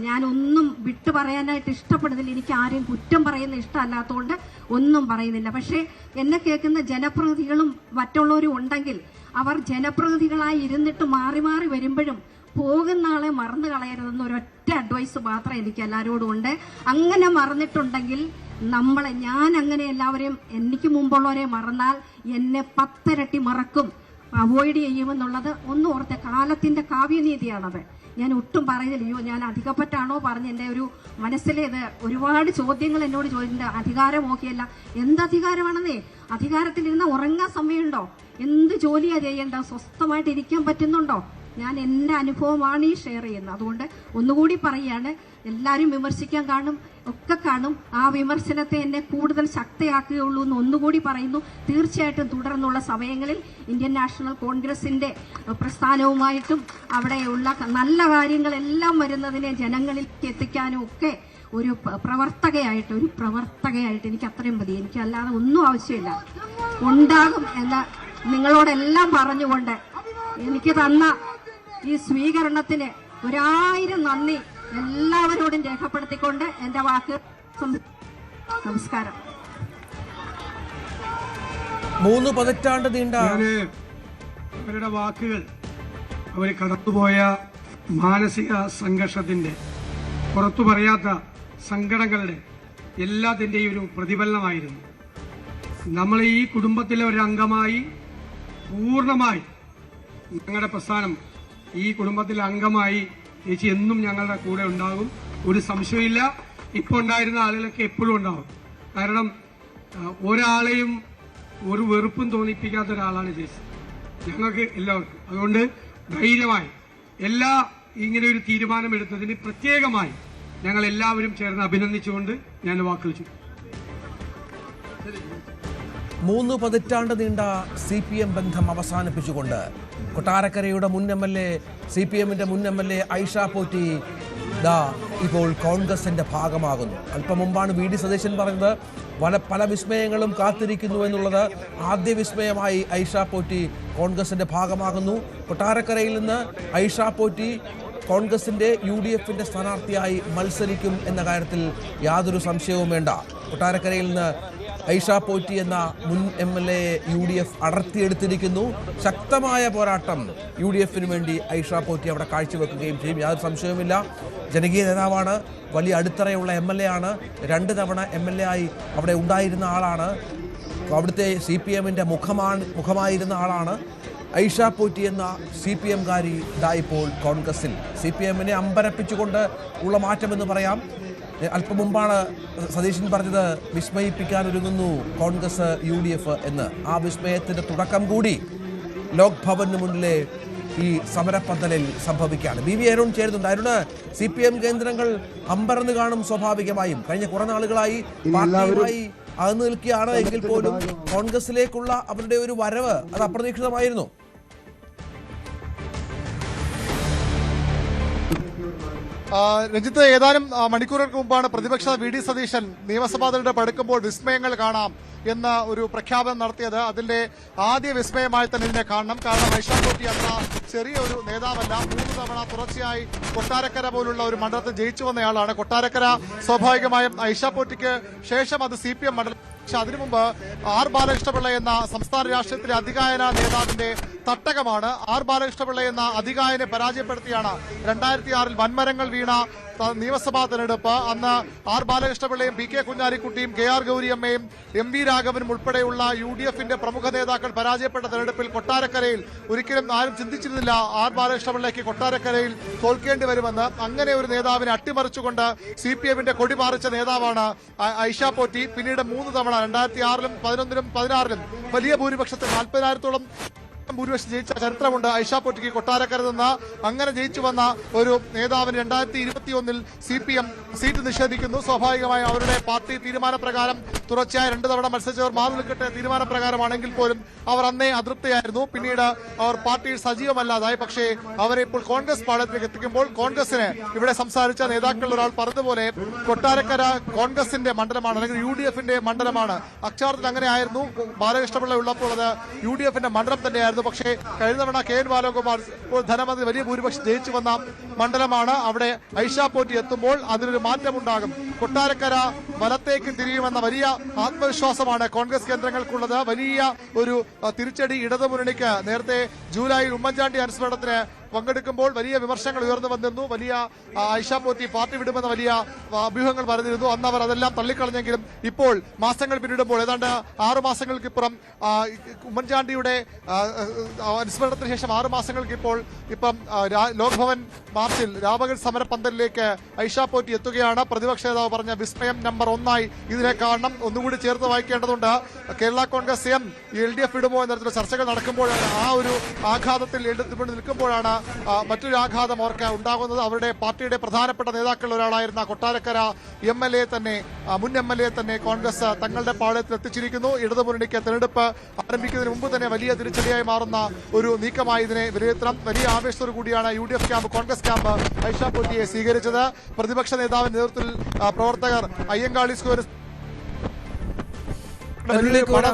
ഞാനൊന്നും വിട്ടു പറയാനായിട്ട് ഇഷ്ടപ്പെടുന്നില്ല. എനിക്ക് ആരെയും കുറ്റം പറയുന്ന ഇഷ്ടമല്ലാത്തതുകൊണ്ട് ഒന്നും പറയുന്നില്ല. പക്ഷേ എന്നെ കേൾക്കുന്ന ജനപ്രതിനിധികളും മറ്റുള്ളവരും ഉണ്ടെങ്കിൽ അവർ ജനപ്രതിനിധികളായി ഇരുന്നിട്ട് മാറി മാറി വരുമ്പോഴും പോകുന്ന ആളെ മറന്നു കളയരുതെന്ന് ഒരൊറ്റ അഡ്വൈസ് മാത്രം എനിക്ക് എല്ലാവരോടും ഉണ്ട്. അങ്ങനെ മറന്നിട്ടുണ്ടെങ്കിൽ ഞാൻ അങ്ങനെ എല്ലാവരെയും എനിക്ക് മുമ്പുള്ളവരെ മറന്നാൽ എന്നെ 10 ഇരട്ടി മറക്കും, അവോയ്ഡ് ചെയ്യുമെന്നുള്ളത് ഒന്ന് ഓർത്തെ. കാലത്തിന്റെ കാവ്യനീതിയാണത്. ഞാൻ ഒട്ടും പറയുന്നില്ല. അയ്യോ ഞാൻ അധികപ്പറ്റാണോ പറഞ്ഞ് എൻ്റെ ഒരു മനസ്സിലേത് ഒരുപാട് ചോദ്യങ്ങൾ എന്നോട് ചോദിച്ചിട്ടുണ്ട്. അധികാരമോക്കിയല്ല. എന്തധികാരമാണെന്നേ? അധികാരത്തിലിരുന്ന ഉറങ്ങാൻ സമയമുണ്ടോ? എന്ത് ജോലിയാ ചെയ്യേണ്ട? സ്വസ്ഥമായിട്ട് ഇരിക്കാൻ പറ്റുന്നുണ്ടോ? ഞാൻ എൻ്റെ അനുഭവമാണ് ഈ ഷെയർ ചെയ്യുന്നത്. അതുകൊണ്ട് ഒന്നുകൂടി പറയുകയാണ്, എല്ലാവരും വിമർശിക്കാൻ കാണും, ഒക്കെ കാണും. ആ വിമർശനത്തെ എന്നെ കൂടുതൽ ശക്തിയാക്കുകയുള്ളൂ എന്ന് ഒന്നുകൂടി പറയുന്നു. തീർച്ചയായിട്ടും തുടർന്നുള്ള സമയങ്ങളിൽ ഇന്ത്യൻ നാഷണൽ കോൺഗ്രസിൻ്റെ പ്രസ്ഥാനവുമായിട്ടും അവിടെയുള്ള നല്ല കാര്യങ്ങളെല്ലാം വരുന്നതിനെ ജനങ്ങളിലേക്ക് എത്തിക്കാനും ഒക്കെ ഒരു പ്രവർത്തകയായിട്ട് എനിക്ക് അത്രയും മതി. എനിക്ക് അല്ലാതെ ഒന്നും ആവശ്യമില്ല. ഉണ്ടാകും എന്ന നിങ്ങളോടെല്ലാം പറഞ്ഞുകൊണ്ട് എനിക്ക് തന്ന ഈ സ്വീകരണത്തിന് 1000 നന്ദി എല്ലാവരോടും രേഖപ്പെടുത്തിക്കൊണ്ട് എൻ്റെ വാക്ക് നമസ്കാരം. 3 പതിറ്റാണ്ട് നീണ്ട അവരുടെ വാക്കുകൾ അവർ കടന്നുപോയ മാനസിക സംഘർഷത്തിന്റെ, പുറത്തു പറയാത്ത സങ്കടങ്ങളുടെ എല്ലാത്തിൻ്റെയും ഒരു പ്രതിഫലനമായിരുന്നു. നമ്മൾ ഈ കുടുംബത്തിലെ ഒരു അംഗമായി പൂർണ്ണമായി ഞങ്ങളുടെ പ്രസ്ഥാനം ഈ കുടുംബത്തിലെ അംഗമായി ചേച്ചി എന്നും ഞങ്ങളുടെ കൂടെ ഉണ്ടാകും. ഒരു സംശയമില്ല. ഇപ്പോൾ ഉണ്ടായിരുന്ന ആളുകളൊക്കെ എപ്പോഴും ഉണ്ടാവും. കാരണം ഒരാളെയും ഒരു വെറുപ്പും തോന്നിപ്പിക്കാത്ത ഒരാളാണ് ചേച്ചി ഞങ്ങൾക്ക് എല്ലാവർക്കും. അതുകൊണ്ട് ധൈര്യമായി ഇങ്ങനെ ഒരു തീരുമാനമെടുത്തതിന് പ്രത്യേകമായി ഞങ്ങൾ എല്ലാവരും ചേർന്ന് അഭിനന്ദിച്ചുകൊണ്ട് ഞാൻ വാക്കുകൾ ചെയ്തു. 3 പതിറ്റാണ്ട് നീണ്ട CPM ബന്ധം അവസാനിപ്പിച്ചുകൊണ്ട് കൊട്ടാരക്കരയുടെ മുൻ MLA, CPMന്റെ മുൻ MLA ഐഷ പോറ്റി ഇപ്പോൾ കോൺഗ്രസിന്റെ ഭാഗമാകുന്നു. അല്പം മുമ്പാണ് VD സതീശൻ പറഞ്ഞത് പല വിസ്മയങ്ങളും കാത്തിരിക്കുന്നു എന്നുള്ളത്. ആദ്യ വിസ്മയമായി ഐഷ പോറ്റി കോൺഗ്രസിന്റെ ഭാഗമാകുന്നു. കൊട്ടാരക്കരയിൽ നിന്ന് ഐഷ പോറ്റി കോൺഗ്രസിന്റെ UDFന്റെ സ്ഥാനാർത്ഥിയായി മത്സരിക്കും എന്ന കാര്യത്തിൽ യാതൊരു സംശയവും വേണ്ട. കൊട്ടാരക്കരയിൽ നിന്ന് ഐഷ പോറ്റി എന്ന മുൻ MLA UDF അടർത്തിയെടുത്തിരിക്കുന്നു. ശക്തമായ പോരാട്ടം UDFന് വേണ്ടി ഐഷ പോറ്റി അവിടെ കാഴ്ചവെക്കുകയും ചെയ്യും, യാതൊരു സംശയവുമില്ല. ജനകീയ നേതാവാണ്, വലിയ അടിത്തറയുള്ള MLA ആണ്, 2 തവണ MLA ആയി അവിടെ ഉണ്ടായിരുന്ന ആളാണ്, അവിടുത്തെ CPMന്റെ മുഖമായിരുന്ന ആളാണ്. ഐഷ പോറ്റി എന്ന CPMകാരി ഇപ്പോൾ കോൺഗ്രസിൽ. CPMനെ അമ്പരപ്പിച്ചുകൊണ്ട് ഉള്ള മാറ്റമെന്ന് പറയാം. അല്പം മുമ്പാണ് സതീശൻ പറഞ്ഞത് വിസ്മയിപ്പിക്കാൻ ഒരുങ്ങുന്നു കോൺഗ്രസ് UDF എന്ന്. ആ വിസ്മയത്തിൻ്റെ തുടക്കം കൂടി ലോക് ഭവന് മുന്നിലെ ഈ സമരപ്പന്തലിൽ സംഭവിക്കുകയാണ്. BV അരുൺ ചേരുന്നുണ്ട്. അരുണ്, CPM കേന്ദ്രങ്ങൾ അമ്പരന്ന് കാണും സ്വാഭാവികമായും. കഴിഞ്ഞ കുറേ നാളുകളായി പാർട്ടിയുമായി അകന്നു നിൽക്കുകയാണ് എങ്കിൽ പോലും കോൺഗ്രസിലേക്കുള്ള അവരുടെ ഒരു വരവ് അത് അപ്രതീക്ഷിതമായിരുന്നു. രഞ്ജിത്ത്, ഏതാനും മണിക്കൂറുകൾക്ക് മുമ്പാണ് പ്രതിപക്ഷ VD സതീശൻ നിയമസഭാ തെരഞ്ഞെടുപ്പ് അടുക്കുമ്പോൾ വിസ്മയങ്ങൾ കാണാം എന്ന ഒരു പ്രഖ്യാപനം നടത്തിയത്. അതിന്റെ ആദ്യ വിസ്മയമായി തന്നെ ഇതിനെ കാണണം. കാരണം ഐഷ പോറ്റി അത്ര ചെറിയ ഒരു നേതാവല്ല. 3 തവണ തുടർച്ചയായി കൊട്ടാരക്കര പോലുള്ള ഒരു മണ്ഡലത്തിൽ ജയിച്ചു വന്നയാളാണ്. കൊട്ടാരക്കര സ്വാഭാവികമായും ഐഷ പോറ്റിക്ക് ശേഷം അത് CPM മണ്ഡലം. പക്ഷെ അതിനു മുമ്പ് R ബാലകൃഷ്ണപിള്ള എന്ന സംസ്ഥാന രാഷ്ട്രീയത്തിലെ അതികായന നേതാവിന്റെ തട്ടകമാണ്. R ബാലകൃഷ്ണപിള്ള എന്ന അതികായനെ പരാജയപ്പെടുത്തിയാണ് 2006 വൻമരങ്ങൾ വീണ നിയമസഭാ തെരഞ്ഞെടുപ്പ്. അന്ന് R ബാലകൃഷ്ണപിള്ളയും PK കുഞ്ഞാലിക്കുട്ടിയും KR ഗൗരിയമ്മയും MV രാഘവനും ഉൾപ്പെടെയുള്ള UDFന്റെ പ്രമുഖ നേതാക്കൾ പരാജയപ്പെട്ട തെരഞ്ഞെടുപ്പിൽ കൊട്ടാരക്കരയിൽ ഒരിക്കലും ആരും ചിന്തിച്ചിരുന്നില്ല R ബാലകൃഷ്ണപിള്ളയ്ക്ക് കൊട്ടാരക്കരയിൽ തോൽക്കേണ്ടി വരുമെന്ന്. അങ്ങനെ ഒരു നേതാവിനെ അട്ടിമറിച്ചുകൊണ്ട് CPMന്റെ കൊടി പാറിച്ച നേതാവാണ് ഐഷ പോറ്റി. പിന്നീട് 3 തവണ 2006-ലും 2011-ലും 2016-ലും വലിയ ഭൂരിപക്ഷത്തിൽ 40,000-ഓളം ഭൂരിപക്ഷം ജയിച്ച ചരിത്രമുണ്ട് ഐഷ പോറ്റിക്ക് കൊട്ടാരക്കര നിന്ന്. അങ്ങനെ ജയിച്ചു വന്ന ഒരു നേതാവിന് 2021-ൽ CPM സീറ്റ് നിഷേധിക്കുന്നു. സ്വാഭാവികമായും അവരുടെ പാർട്ടി തീരുമാനപ്രകാരം തുടർച്ചയായ 2 തവണ മത്സരിച്ചവർ മാറി നിൽക്കട്ടെ തീരുമാനപ്രകാരമാണെങ്കിൽ പോലും അവർ അന്നേ അതൃപ്തിയായിരുന്നു. പിന്നീട് അവർ പാർട്ടിയിൽ സജീവമല്ലാതായി. പക്ഷേ അവരെ ഇപ്പോൾ കോൺഗ്രസ് പാളയത്തിലേക്ക് എത്തിക്കുമ്പോൾ കോൺഗ്രസിന് ഇവിടെ സംസാരിച്ച നേതാക്കളിൽ ഒരാൾ പറഞ്ഞതുപോലെ കൊട്ടാരക്കര കോൺഗ്രസിന്റെ മണ്ഡലമാണ്, അല്ലെങ്കിൽ UDFന്റെ മണ്ഡലമാണ്. അക്ഷരാർത്ഥത്തിൽ അങ്ങനെ ആയിരുന്നു. ബാലകൃഷ്ണപിള്ള ഉള്ളപ്പോൾ അത് UDFന്റെ മണ്ഡലം തന്നെയായിരുന്നു. പക്ഷേ കഴിഞ്ഞ തവണ KN ബാലഗോപാൽ ധനമന്ത്രി വലിയ ഭൂരിപക്ഷം ജയിച്ചു വന്ന മണ്ഡലമാണ്. അവിടെ ഐഷ പോറ്റി എത്തുമ്പോൾ അതിനൊരു മാറ്റമുണ്ടാകും. കൊട്ടാരക്കര വലത്തേക്ക് തിരിയുമെന്ന വലിയ ആത്മവിശ്വാസമാണ് കോൺഗ്രസ് കേന്ദ്രങ്ങൾക്കുള്ളത്. വലിയ ഒരു തിരിച്ചടി ഇടതുമുന്നണിക്ക് നേരത്തെ ജൂലൈയിൽ ഉമ്മൻചാണ്ടി അനുസ്മരണത്തിന് പങ്കെടുക്കുമ്പോൾ വലിയ വിമർശനങ്ങൾ ഉയർന്നു വന്നിരുന്നു. വലിയ ഐഷ പോറ്റി പാർട്ടി വിടുമെന്ന വലിയ അഭ്യൂഹങ്ങൾ പറഞ്ഞിരുന്നു. അന്ന് അവർ അതെല്ലാം തള്ളിക്കളഞ്ഞെങ്കിലും ഇപ്പോൾ മാസങ്ങൾ പിന്നിടുമ്പോൾ ഏതാണ്ട് 6 മാസങ്ങൾക്കിപ്പുറം ഉമ്മൻചാണ്ടിയുടെ അനുസ്മരണത്തിന് ശേഷം 6 മാസങ്ങൾക്കിപ്പോൾ ലോക് ഭവൻ മാർച്ചിൽ രാപകൽ സമര പന്തലിലേക്ക് ഐഷ പോറ്റി എത്തുകയാണ്. പ്രതിപക്ഷ നേതാവ് പറഞ്ഞ വിസ്മയം നമ്പർ 1 ഇതിനെ കാണണം. ഒന്നുകൂടി ചേർത്ത് വായിക്കേണ്ടതുണ്ട്. കേരള കോൺഗ്രസ് LDF ഇടുമോ എന്ന തരത്തിലുള്ള ചർച്ചകൾ നടക്കുമ്പോഴാണ്, ആ ഒരു ആഘാതത്തിൽ നിൽക്കുമ്പോഴാണ് മറ്റൊരു ആഘാതം അവർക്ക് ഉണ്ടാകുന്നത്. അവരുടെ പാർട്ടിയുടെ പ്രധാനപ്പെട്ട നേതാക്കളിൽ ഒരാളായിരുന്ന കൊട്ടാരക്കര MLA തന്നെ, മുൻ MLA തന്നെ കോൺഗ്രസ് തങ്ങളുടെ പാളയത്തിൽ എത്തിച്ചിരിക്കുന്നു. ഇടതുമുന്നണിക്ക് തെരഞ്ഞെടുപ്പ് ആരംഭിക്കുന്നതിന് മുമ്പ് തന്നെ വലിയ തിരിച്ചടിയായി മാറുന്ന ഒരു നീക്കമായി ഇതിനെ വിലയിരുത്തണം. വലിയ ആവേശത്തോടു കൂടിയാണ് UDF camp, Congress camp Aisha പോറ്റിയെ സ്വീകരിച്ചത്. പ്രതിപക്ഷ നേതാവിന്റെ നേതൃത്വത്തിൽ പ്രവർത്തകർ അയ്യങ്കാളി സ്ക്വയർ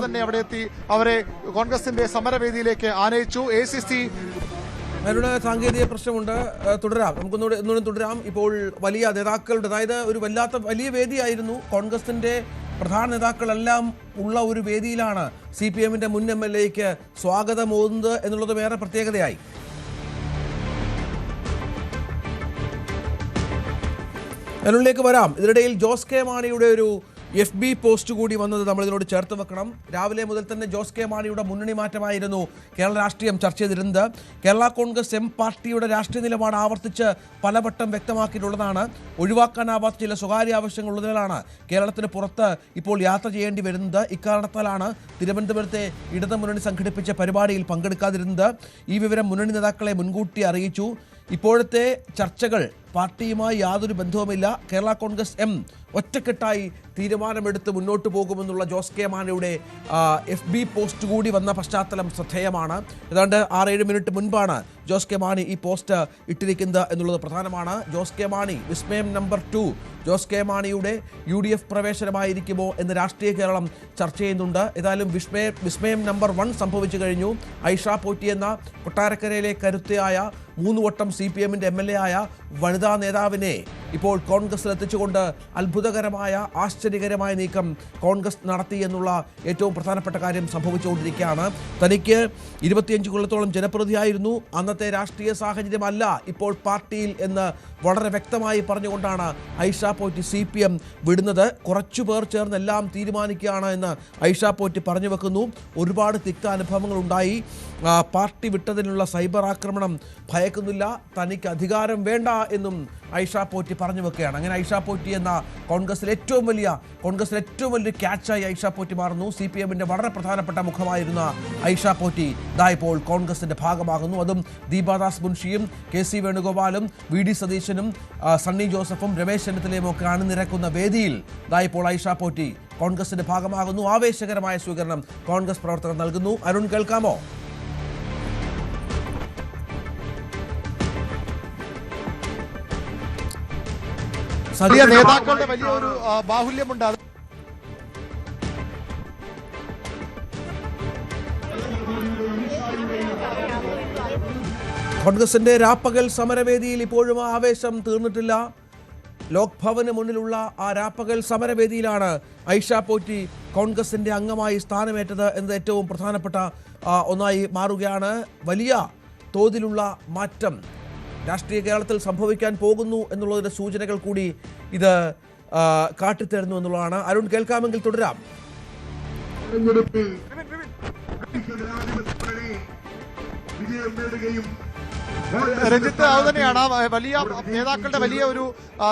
തന്നെ അവിടെ എത്തി അവരെ കോൺഗ്രസിന്റെ സമരവേദിയിലേക്ക് ആനയിച്ചു. ACC അതിനുള്ള സാങ്കേതിക പ്രശ്നമുണ്ട്. തുടരാം, നമുക്കൊന്നുകൂടെ തുടരാം. ഇപ്പോൾ വലിയ നേതാക്കളുടെ, അതായത് ഒരു വലിയ വേദിയായിരുന്നു. കോൺഗ്രസിന്റെ പ്രധാന നേതാക്കളെല്ലാം ഉള്ള ഒരു വേദിയിലാണ് CPM-ന്റെ മുൻ MLA-ക്ക് സ്വാഗതം ഓതുന്നത് എന്നുള്ളത് വേറെ പ്രത്യേകതയായി. അതിനുള്ളിലേക്ക് വരാം. ഇതിനിടയിൽ ജോസ് കെ മാണിയുടെ ഒരു FB പോസ്റ്റ് കൂടി വന്നത് നമ്മൾ ഇതിനോട് ചേർത്ത് വെക്കണം. രാവിലെ മുതൽ തന്നെ ജോസ് കെ മാണിയുടെ മുന്നണി മാറ്റമായിരുന്നു കേരള രാഷ്ട്രീയം ചർച്ച ചെയ്തിരുന്നത്. കേരള കോൺഗ്രസ് M പാർട്ടിയുടെ രാഷ്ട്രീയ നിലപാട് ആവർത്തിച്ച് പലവട്ടം വ്യക്തമാക്കിയിട്ടുള്ളതാണ്. ഒഴിവാക്കാനാവാത്ത ചില സ്വകാര്യ ആവശ്യങ്ങളുള്ളതിനാലാണ് കേരളത്തിന് പുറത്ത് ഇപ്പോൾ യാത്ര ചെയ്യേണ്ടി വരുന്നത്. ഇക്കാരണത്താലാണ് തിരുവനന്തപുരത്തെ ഇടതു മുന്നണി സംഘടിപ്പിച്ച പരിപാടിയിൽ പങ്കെടുക്കാതിരുന്നത്. ഈ വിവരം മുന്നണി നേതാക്കളെ മുൻകൂട്ടി അറിയിച്ചു. ഇപ്പോഴത്തെ ചർച്ചകൾ പാർട്ടിയുമായി യാതൊരു ബന്ധവുമില്ല. കേരള കോൺഗ്രസ് M ഒറ്റക്കെട്ടായി തീരുമാനമെടുത്ത് മുന്നോട്ട് പോകുമെന്നുള്ള ജോസ് കെ മാണിയുടെ FB പോസ്റ്റ് കൂടി വന്ന പശ്ചാത്തലം ശ്രദ്ധേയമാണ്. ഏതാണ്ട് 6-7 മിനിറ്റ് മുൻപാണ് ജോസ് കെ മാണി ഈ പോസ്റ്റ് ഇട്ടിരിക്കുന്നത് എന്നുള്ളത് പ്രധാനമാണ്. ജോസ് കെ മാണി വിസ്മയം നമ്പർ 2, ജോസ് കെ മാണിയുടെ UDF പ്രവേശനമായിരിക്കുമോ എന്ന് രാഷ്ട്രീയ കേരളം ചർച്ച ചെയ്യുന്നുണ്ട്. ഏതായാലും വിസ്മയം നമ്പർ 1 സംഭവിച്ചു കഴിഞ്ഞു. ഐഷ പോറ്റി എന്ന കൊട്ടാരക്കരയിലെ കരുത്തയായ 3 വട്ടം CPM-ന്റെ MLA ആയ വനിതാ നേതാവിനെ ഇപ്പോൾ കോൺഗ്രസിൽ എത്തിച്ചുകൊണ്ട് അത്ഭുതകരമായ ആശ്ചര്യകരമായ നീക്കം കോൺഗ്രസ് നടത്തി എന്നുള്ള ഏറ്റവും പ്രധാനപ്പെട്ട കാര്യം സംഭവിച്ചുകൊണ്ടിരിക്കുകയാണ്. തനിക്ക് 25 കൊല്ലത്തോളം ജനപ്രതിയായിരുന്നു, അന്നത്തെ രാഷ്ട്രീയ സാഹചര്യമല്ല ഇപ്പോൾ പാർട്ടിയിൽ എന്ന് വളരെ വ്യക്തമായി പറഞ്ഞുകൊണ്ടാണ് ഐഷ പോറ്റി CPM വിടുന്നത്. കുറച്ചുപേർ ചേർന്ന് എല്ലാം തീരുമാനിക്കുകയാണ് എന്ന് ഐഷ പോറ്റി പറഞ്ഞു വെക്കുന്നു. ഒരുപാട് തിക്ത അനുഭവങ്ങൾ ഉണ്ടായി. പാർട്ടി വിട്ടതിനുള്ള സൈബർ ആക്രമണം ഭയക്കുന്നില്ല, തനിക്ക് അധികാരം വേണ്ട എന്നും ഐഷ പോറ്റി പറഞ്ഞു വെക്കുകയാണ്. അങ്ങനെ ഐഷ പോറ്റി എന്ന കോൺഗ്രസിലെ ഏറ്റവും വലിയ ക്യാച്ചായി ഐഷ പോറ്റി മാറുന്നു. CPM-ന്റെ വളരെ പ്രധാനപ്പെട്ട മുഖമായിരുന്ന ഐഷ പോറ്റി ദാ ഇപ്പോൾ കോൺഗ്രസിന്റെ ഭാഗമാകുന്നു. അതും ദീപാദാസ് മുൻഷിയും KC വേണുഗോപാലും VD സതീശനും സണ്ണി ജോസഫും രമേശ് ചെന്നിത്തലയും ഒക്കെ അണിനിരക്കുന്ന വേദിയിൽ ദാ ഇപ്പോൾ ഐഷ പോറ്റി കോൺഗ്രസിന്റെ ഭാഗമാകുന്നു. ആവേശകരമായ സ്വീകരണം കോൺഗ്രസ് പ്രവർത്തകർ നൽകുന്നു. അരുൺ, കേൾക്കാമോ? വലിയ നേതാക്കളുടെ വലിയൊരു ബാഹുല്യമുണ്ട്. കോൺഗ്രസിന്റെ രാപ്പകൽ സമരവേദിയിൽ ഇപ്പോഴും ആവേശം തീർന്നിട്ടില്ല. ലോക് ഭവന് മുന്നിലുള്ള ആ രാപ്പകൽ സമരവേദിയിലാണ് ഐഷ പോറ്റി കോൺഗ്രസിന്റെ അംഗമായി സ്ഥാനമേറ്റത് എന്നത് ഏറ്റവും പ്രധാനപ്പെട്ട ഒന്നായി മാറുകയാണ്. വലിയ തോതിലുള്ള മാറ്റം രാഷ്ട്രീയ കേരളത്തിൽ സംഭവിക്കാൻ പോകുന്നു എന്നുള്ളതിന്റെ സൂചനകൾ കൂടി ഇത് കാട്ടിത്തരുന്നു എന്നുള്ളതാണ്. അരുൺ, കേൾക്കാമെങ്കിൽ തുടരാം. വിജയം നേടുകയും രഞ്ജിത്ത്, അത് തന്നെയാണ്. വലിയ നേതാക്കളുടെ വലിയ ഒരു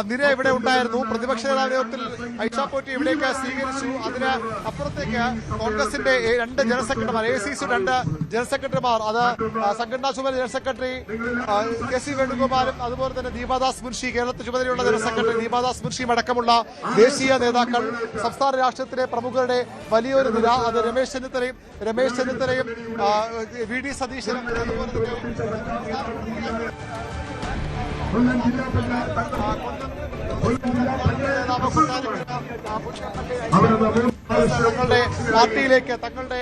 നിര ഇവിടെ ഉണ്ടായിരുന്നു. പ്രതിപക്ഷ നേതൃത്വത്തിൽ ഐഷ പോറ്റി ഇവിടേക്ക് സ്വീകരിച്ചു. അതിന് അപ്പുറത്തേക്ക് കോൺഗ്രസിന്റെ 2 ജനറൽ സെക്രട്ടറിമാർ, ACC 2 ജനറൽ സെക്രട്ടറിമാർ, അത് സംഘടനാ ചുമതല ജനറൽ സെക്രട്ടറി KC വേണുഗോപാലും അതുപോലെ തന്നെ ദീപാദാസ് മുൻഷി, കേരളത്തിൽ ചുമതലയുള്ള ജനറൽ സെക്രട്ടറി ദീപാദാസ് മുൻഷിയും അടക്കമുള്ള ദേശീയ നേതാക്കൾ, സംസ്ഥാന രാഷ്ട്രീയത്തിലെ പ്രമുഖരുടെ വലിയൊരു നിര. അത് രമേശ് ചെന്നിത്തലയും VD സതീശനും അതുപോലെ തന്നെ തങ്ങളുടെ പാർട്ടിയിലേക്ക്, തങ്ങളുടെ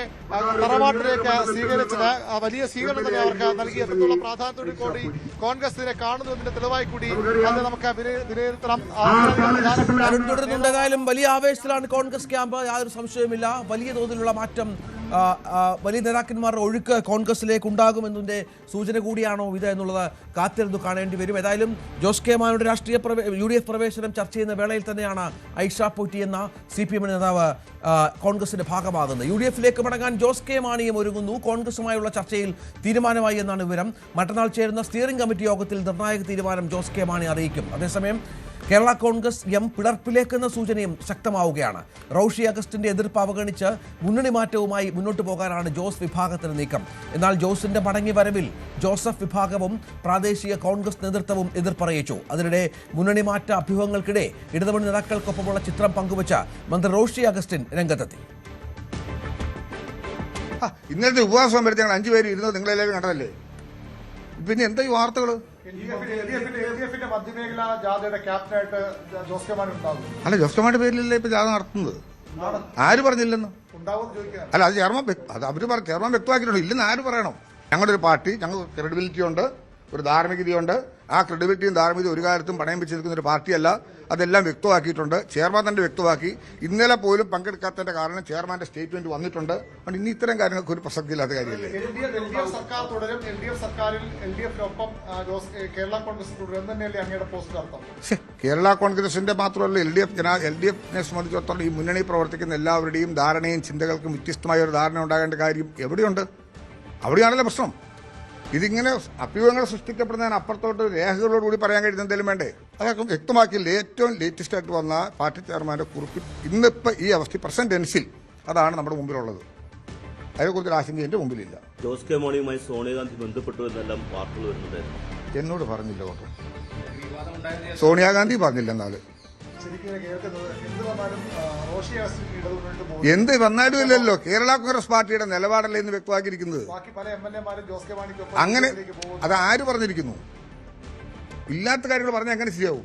തറവാട്ടിലേക്ക് സ്വീകരിച്ചത് വലിയ സ്വീകരണം തന്നെ അവർക്ക് നൽകിയെന്നുള്ള പ്രാധാന്യത്തോടു കൂടി കോൺഗ്രസിനെ കാണുന്നതിന്റെ തെളിവായി കൂടി അത് നമുക്ക് വിലയിരുത്തണം. തുടരുന്നുണ്ട്. ഏതായാലും വലിയ ആവേശത്തിലാണ് കോൺഗ്രസ് ക്യാമ്പ്, യാതൊരു സംശയവുമില്ല. വലിയ തോതിലുള്ള മാറ്റം, വലിയ നേതാക്കന്മാരുടെ ഒഴുക്ക് കോൺഗ്രസിലേക്ക് ഉണ്ടാകുമെന്നതിന്റെ സൂചന കൂടിയാണോ ഇത് എന്നുള്ളത് കാത്തിരുന്നു കാണേണ്ടി വരും. ഏതായാലും ജോസ് കെ മാണിയുടെ രാഷ്ട്രീയ UDF പ്രവേശനം ചർച്ച ചെയ്യുന്ന വേളയിൽ തന്നെയാണ് ഐഷ പോറ്റി എന്ന CPM നേതാവ് കോൺഗ്രസിന്റെ ഭാഗമാകുന്നത്. UDF-ലേക്ക് മടങ്ങാൻ ജോസ് കെ മാണിയും ഒരുങ്ങുന്നു. കോൺഗ്രസുമായുള്ള ചർച്ചയിൽ തീരുമാനമായി എന്നാണ് വിവരം. മറ്റന്നാൾ ചേരുന്ന സ്റ്റിയറിംഗ് കമ്മിറ്റി യോഗത്തിൽ നിർണായക തീരുമാനം ജോസ് കെ മാണി അറിയിക്കും. അതേസമയം കേരള കോൺഗ്രസ് എം പിളർപ്പിലേക്കെന്ന സൂചനയും ശക്തമാവുകയാണ്. റോഷി അഗസ്റ്റിന്റെ എതിർപ്പ് അവഗണിച്ച് മുന്നണി മാറ്റവുമായി മുന്നോട്ട് പോകാനാണ് ജോസ് വിഭാഗത്തിന് നീക്കം. എന്നാൽ ജോസിന്റെ മടങ്ങി വരവിൽ ജോസഫ് വിഭാഗവും പ്രാദേശിക കോൺഗ്രസ് നേതൃത്വവും എതിർപ്പറിയിച്ചു. അതിനിടെ മുന്നണി മാറ്റ അഭ്യൂഹങ്ങൾക്കിടെ ഇടതുമുന്നണി നേതാക്കൾക്കൊപ്പമുള്ള ചിത്രം പങ്കുവച്ച മന്ത്രി റോഷി അഗസ്റ്റിൻ രംഗത്തെത്തി. ഇന്നലത്തെ ഉപവാസം വരുത്തി ഞങ്ങൾ 5 പേര് ഇരുന്നത് നിങ്ങളെല്ലാവരും കണ്ടതല്ലേ? പിന്നെ എന്താ ഈ വാർത്തകൾ? മധ്യമേഖലാ ജാഥയുടെ ക്യാപ്റ്റനായിട്ട് ജോസ് കെ മാണി ഉണ്ടാകും. അല്ല, ജോസ് കെ മാണിയുടെ പേരിലല്ലേ ഇപ്പൊ ജാഥ നടത്തുന്നത്? ആര് പറഞ്ഞില്ലെന്ന്? അല്ല, അത് ചെയർമാൻ വ്യക്തമാക്കിയിട്ടുണ്ട്. ഇല്ലെന്ന് ആര് പറയണം? ഞങ്ങളുടെ ഒരു പാർട്ടി, ഞങ്ങൾക്ക് ക്രെഡിബിലിറ്റി ഉണ്ട്, ഒരു ധാർമ്മികതയുണ്ട്. ആ ക്രെഡിബിലിറ്റിയും ധാർമ്മികതയും ഒരു കാലത്തും പണയം വെച്ച് നിൽക്കുന്ന ഒരു പാർട്ടിയല്ല. അതെല്ലാം വ്യക്തമാക്കിയിട്ടുണ്ട്. ചെയർമാൻ തന്നെ വ്യക്തമാക്കി. ഇന്നലെ പോലും പങ്കെടുക്കാത്തതിന്റെ കാരണം ചെയർമാന്റെ സ്റ്റേറ്റ്മെന്റ് വന്നിട്ടുണ്ട്. അതുകൊണ്ട് ഇനി ഇത്തരം കാര്യങ്ങൾക്ക് ഒരു പ്രസക്തിയില്ലാത്ത കാര്യമല്ലേ? സർക്കാർ തുടരും. LDF സർക്കാരിൽ LDFിനൊപ്പം കേരള കോൺഗ്രസ് തുടരും തന്നെയല്ലേ അങ്ങയുടെ പോസ്റ്റ് അർത്ഥം? കേരള കോൺഗ്രസിന്റെ മാത്രമല്ല, LDFനെ സംബന്ധിച്ചിടത്തോളം ഈ മുന്നണി പ്രവർത്തിക്കുന്ന എല്ലാവരുടെയും ധാരണയും ചിന്തകൾക്കും വ്യത്യസ്തമായ ഒരു ധാരണ ഉണ്ടാകേണ്ട കാര്യം എവിടെയുണ്ട്? അവിടെയാണല്ലോ പ്രശ്നം. ഇതിങ്ങനെ അഭ്യൂഹങ്ങൾ സൃഷ്ടിക്കപ്പെടുന്നതിന് അപ്പുറത്തോട്ട് രേഖകളോടുകൂടി പറയാൻ കഴിയുന്ന എന്തെങ്കിലും വേണ്ടേ? അതൊക്കെ വ്യക്തമാക്കിയില്ല. ഏറ്റവും ലേറ്റസ്റ്റ് ആയിട്ട് വന്ന പാർട്ടി ചെയർമാന്റെ കുറിപ്പിൽ ഇന്നിപ്പോൾ ഈ അവസ്ഥ പ്രസന്റ് ടെൻസിൽ അതാണ് നമ്മുടെ മുമ്പിലുള്ളത്. അതിനെക്കുറിച്ച് ആശങ്ക എന്റെ മുമ്പിലില്ല. ജോസ് കെ മാണിയുമായി സോണിയാഗാന്ധി ബന്ധപ്പെട്ടു എന്നെല്ലാം വാർത്തകൾ വരുന്നുണ്ടായിരുന്നു. എന്നോട് പറഞ്ഞില്ല കേട്ടോ. സോണിയാഗാന്ധി പറഞ്ഞില്ല. എന്നാല് എന്ത് വന്നാലും ഇല്ലല്ലോ. കേരള കോൺഗ്രസ് പാർട്ടിയുടെ നിലപാടല്ലേ എന്ന് വ്യക്തമാക്കിയിരിക്കുന്നത്. അങ്ങനെ അത് ആര് പറഞ്ഞിരിക്കുന്നു? ഇല്ലാത്ത കാര്യങ്ങൾ പറഞ്ഞാൽ എങ്ങനെ ശരിയാവും?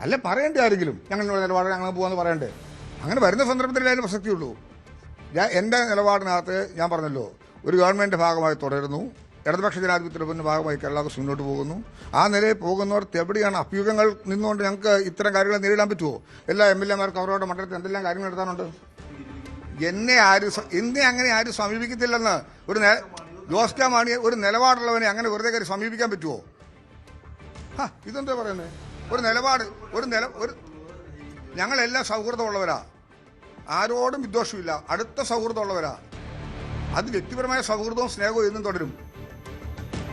അല്ല, പറയണ്ടേ ആരെങ്കിലും ഞങ്ങളുടെ നിലപാട് ഞങ്ങൾ പോകാന്ന് പറയണ്ടേ? അങ്ങനെ വരുന്ന സന്ദർഭത്തിൽ അതിന് പ്രസക്തിയുള്ളൂ. എന്റെ നിലപാടിനകത്ത് ഞാൻ പറഞ്ഞല്ലോ, ഒരു ഗവൺമെന്റിന്റെ ഭാഗമായി തുടരുന്നു. ഇടതുപക്ഷ ജനാധിപത്യത്തിന്റെ ഭാഗമായി കേരള കോൺഗ്രസ് മുന്നോട്ട് പോകുന്നു. ആ നിലയിൽ പോകുന്നവർക്ക് എവിടെയാണ് അഭ്യൂഹങ്ങൾ നിന്നുകൊണ്ട് ഞങ്ങൾക്ക് ഇത്തരം കാര്യങ്ങൾ നേരിടാൻ പറ്റുമോ? എല്ലാ MLA-മാർക്കും അവരുടെ മണ്ഡലത്തിൽ എന്തെല്ലാം കാര്യങ്ങൾ നടത്താനുണ്ട്. എന്നെ അങ്ങനെ ആരും സമീപിക്കത്തില്ലെന്ന് ജോസ് കെ മാണി ഒരു നിലപാടുള്ളവനെ അങ്ങനെ വെറുതെ കയറി സമീപിക്കാൻ പറ്റുമോ? ഇതെന്താ പറയുന്നത്? ഞങ്ങളെല്ലാം സൗഹൃദമുള്ളവരാ, ആരോടും വിദ്വേഷമില്ല, അടുത്ത സൗഹൃദമുള്ളവരാ. അത് വ്യക്തിപരമായ സൗഹൃദവും സ്നേഹവും എന്നും തുടരും.